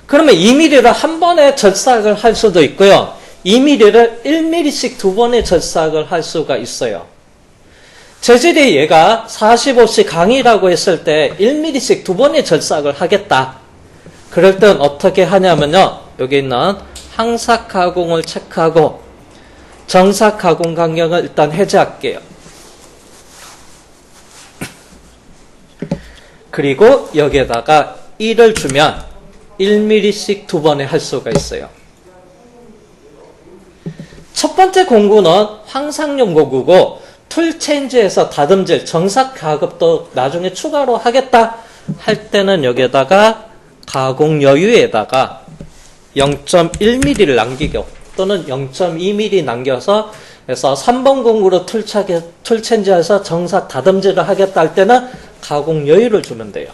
그러면 2mm를 한 번에 절삭을 할 수도 있고요. 2mm를 1mm씩 두 번에 절삭을 할 수가 있어요. 재질이 얘가 45C 강이라고 했을 때 1mm씩 두 번에 절삭을 하겠다. 그럴 땐 어떻게 하냐면요. 여기 있는 항삭 가공을 체크하고 정삭 가공 간격을 일단 해제할게요. 그리고 여기에다가 1을 주면 1mm씩 두 번에 할 수가 있어요. 첫 번째 공구는 황상용 공구고 툴 체인지에서 다듬질 정삭 가급도 나중에 추가로 하겠다 할 때는 여기에다가 가공 여유에다가 0.1mm를 남기고 또는 0.2mm 남겨서 그래서 3번 공구로 툴 체인지에서 정삭 다듬질을 하겠다 할 때는 가공 여유를 주면 돼요.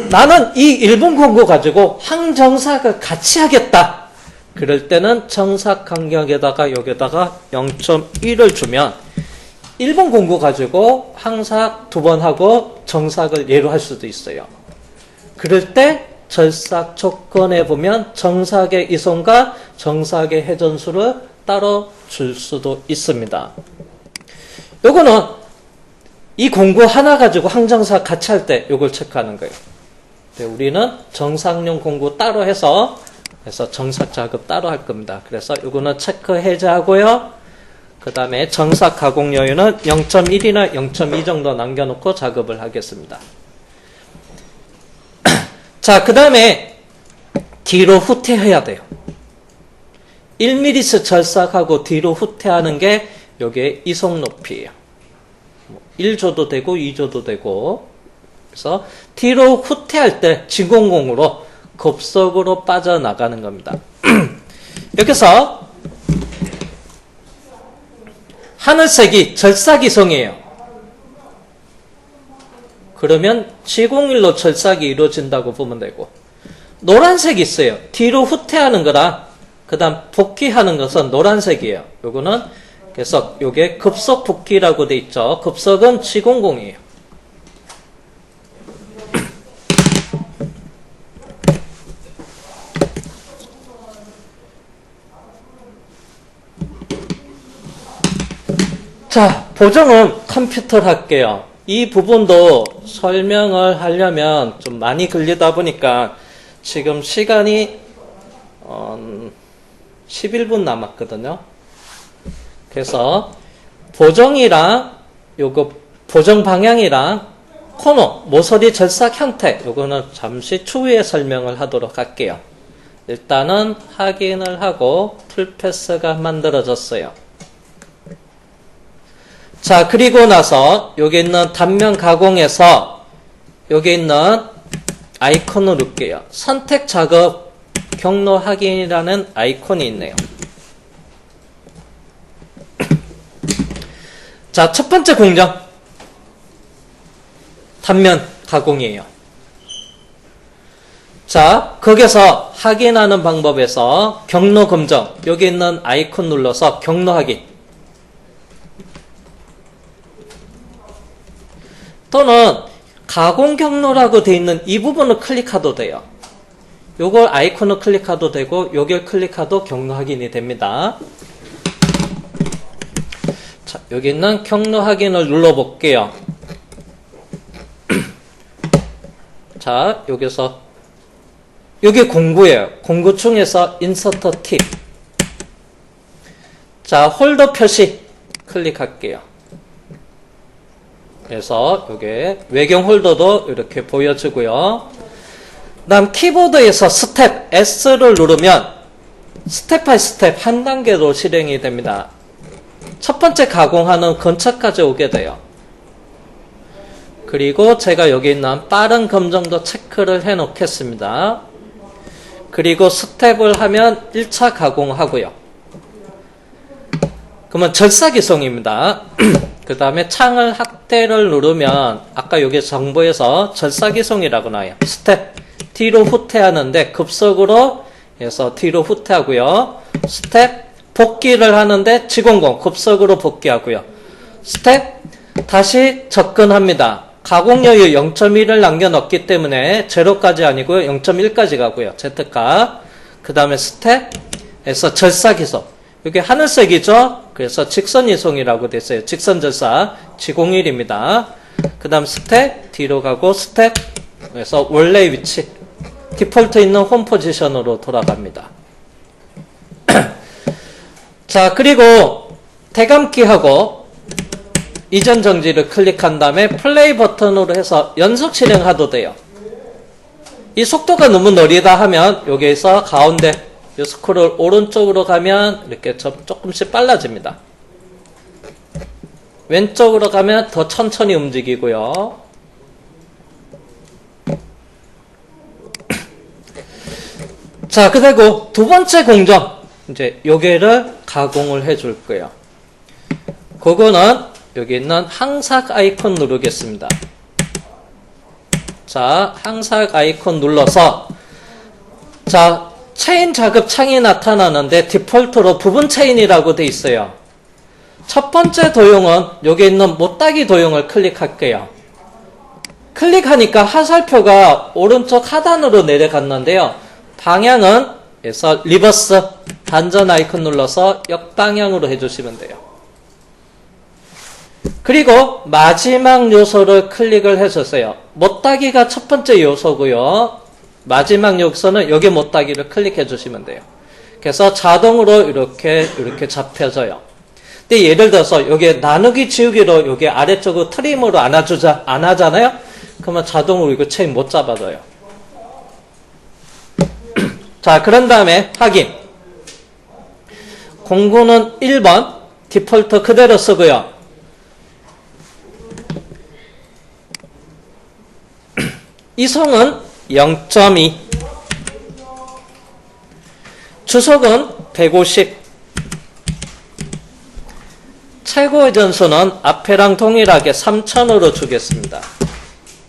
나는 이 1번 공구 가지고 항정삭을 같이 하겠다. 그럴 때는 정삭 간격에다가 여기다가 0.1을 주면 1번 공구 가지고 항삭 2번 하고 정삭을 예로 할 수도 있어요. 그럴 때 절삭 조건에 보면 정삭의 이송과 정삭의 회전수를 따로 줄 수도 있습니다. 요거는 이 공구 하나 가지고 항정삭 같이 할 때 요걸 체크하는 거예요. 우리는 정삭용 공구 따로 해서 정삭 작업 따로 할 겁니다. 그래서 요거는 체크 해제하고요. 그 다음에 정삭 가공 여유는 0.1이나 0.2 정도 남겨놓고 작업을 하겠습니다. 자, 그 다음에 뒤로 후퇴해야 돼요. 1mm 절삭하고 뒤로 후퇴하는 게 요게 이송 높이예요. 1조도 되고 2조도 되고. 그래서 뒤로 후퇴할 때 진공공으로 급속으로 빠져나가는 겁니다. 여기서 하늘색이 절삭이송이에요. 그러면 G01로 절삭이 이루어진다고 보면 되고, 노란색이 있어요. 뒤로 후퇴하는 거랑 그 다음 복귀하는 것은 노란색이에요. 요거는 그래서 요게 급속 복귀라고 돼 있죠. 급속은 G00이에요. 자, 보정은 컴퓨터를 할게요. 이 부분도 설명을 하려면 좀 많이 걸리다 보니까 지금 시간이 11분 남았거든요. 그래서 보정이랑 요거 보정 방향이랑 코너, 모서리 절삭 형태 요거는 잠시 추후에 설명을 하도록 할게요. 일단은 확인을 하고 풀패스가 만들어졌어요. 자, 그리고 나서 여기 있는 단면 가공에서 여기 있는 아이콘을 누를게요. 선택 작업 경로 확인이라는 아이콘이 있네요. 자, 첫 번째 공정. 단면 가공이에요. 자, 거기서 확인하는 방법에서 경로 검정, 여기 있는 아이콘 눌러서 경로 확인. 또는 가공 경로라고 되어 있는 이 부분을 클릭해도 돼요. 요걸 아이콘을 클릭해도 되고 요걸 클릭해도 경로 확인이 됩니다. 자, 여기 있는 경로 확인을 눌러볼게요. 자, 여기서 여기 공구예요. 공구층에서 인서터 팁. 자, 홀더 표시 클릭할게요. 그래서 요게 외경 홀더도 이렇게 보여주고요. 그 다음 키보드에서 스텝 S를 누르면 스텝 바이 스텝 한 단계로 실행이 됩니다. 첫 번째 가공하는 근처까지 오게 돼요. 그리고 제가 여기 있는 빠른 검정도 체크를 해 놓겠습니다. 그리고 스텝을 하면 1차 가공하고요. 그러면 절삭이송입니다. 그 다음에 창을 확대를 누르면 아까 여기 정보에서 절삭이송이라고 나와요. 스텝 뒤로 후퇴하는데 급속으로 해서 뒤로 후퇴하고요. 스텝 복귀를 하는데 G00 급속으로 복귀하고요. 스텝 다시 접근합니다. 가공 여유 0.1을 남겨놓기 때문에 0까지 아니고요. 0.1까지 가고요. Z가 그 다음에 스텝에서 절삭이송. 이게 하늘색이죠? 그래서 직선 이송이라고 됐어요. 직선 절삭 G01입니다. 그 다음 스텝 뒤로 가고 스텝 그래서 원래 위치 디폴트 있는 홈 포지션으로 돌아갑니다. 자, 그리고 대감키하고 이전 정지를 클릭한 다음에 플레이 버튼으로 해서 연속 실행해도 돼요. 이 속도가 너무 느리다 하면 여기에서 가운데 이 스크롤 오른쪽으로 가면 이렇게 조금씩 빨라집니다. 왼쪽으로 가면 더 천천히 움직이고요. 자, 그리고 두 번째 공정. 이제 요게를 가공을 해줄 거예요. 그거는 여기 있는 항삭 아이콘 누르겠습니다. 자, 항삭 아이콘 눌러서 자, 체인 작업 창이 나타나는데 디폴트로 부분 체인이라고 돼 있어요. 첫 번째 도형은 여기 있는 못따기 도형을 클릭할게요. 클릭하니까 화살표가 오른쪽 하단으로 내려갔는데요. 방향은 그래서 리버스 단전 아이콘 눌러서 역방향으로 해주시면 돼요. 그리고 마지막 요소를 클릭을 해주세요. 못따기가 첫 번째 요소고요. 마지막 요소는 여기 못따기를 클릭해 주시면 돼요. 그래서 자동으로 이렇게 잡혀져요. 근데 예를 들어서 여기 나누기 지우기로 여기 아래쪽으로 트림으로 안 하잖아요? 그러면 자동으로 이거 체인 못 잡아줘요. 자, 그런 다음에 확인. 공구는 1번 디폴트 그대로 쓰고요. 이송은 0.2 주속은 150 최고의 전수는 앞에랑 동일하게 3000으로 주겠습니다.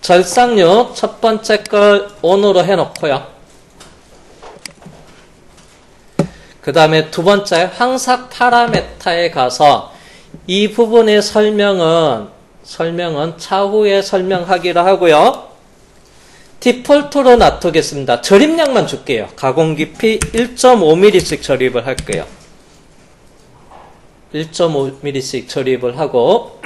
절삭류 첫 번째 걸 ON으로 해놓고요. 그 다음에 두 번째 항삭 파라메타에 가서 이 부분의 설명은 차후에 설명하기로 하고요. 디폴트로 놔두겠습니다. 절입량만 줄게요. 가공 깊이 1.5mm씩 절입을 할게요. 1.5mm씩 절입을 하고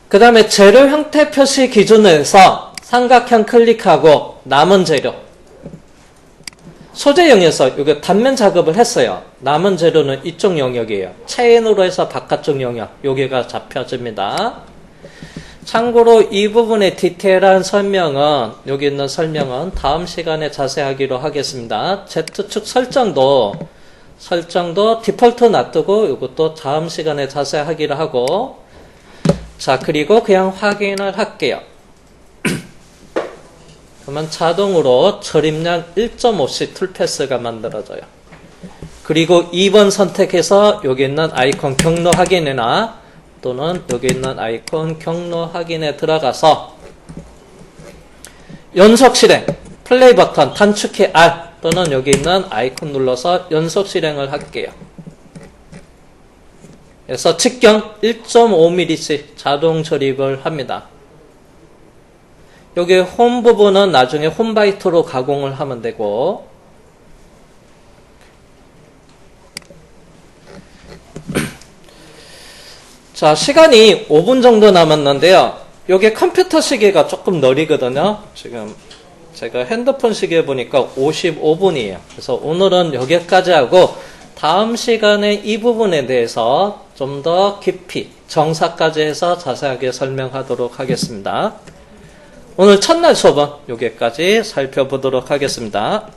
그 다음에 재료 형태 표시 기준에서 삼각형 클릭하고 남은 재료 소재형에서 이거 단면 작업을 했어요. 남은 재료는 이쪽 영역이에요. 체인으로 해서 바깥쪽 영역 여기가 잡혀집니다. 참고로 이 부분의 디테일한 설명은 여기 있는 설명은 다음 시간에 자세하기로 하겠습니다. Z축 설정도 디폴트 놔두고 이것도 다음 시간에 자세하기로 하고 자 그리고 그냥 확인을 할게요. 그러면 자동으로 절입량 1.5씩 툴패스가 만들어져요. 그리고 2번 선택해서 여기 있는 아이콘 경로 확인이나 또는 여기 있는 아이콘 경로 확인에 들어가서 연속 실행 플레이 버튼 단축키 R 또는 여기 있는 아이콘 눌러서 연속 실행을 할게요. 그래서 직경 1.5mm씩 자동 절입을 합니다. 여기 홈 부분은 나중에 홈바이트로 가공을 하면 되고 자 시간이 5분 정도 남았는데요. 여기 컴퓨터 시계가 조금 느리거든요. 지금 제가 핸드폰 시계 보니까 55분이에요. 그래서 오늘은 여기까지 하고 다음 시간에 이 부분에 대해서 좀 더 깊이 정사까지 해서 자세하게 설명하도록 하겠습니다. 오늘 첫날 수업은 여기까지 살펴보도록 하겠습니다.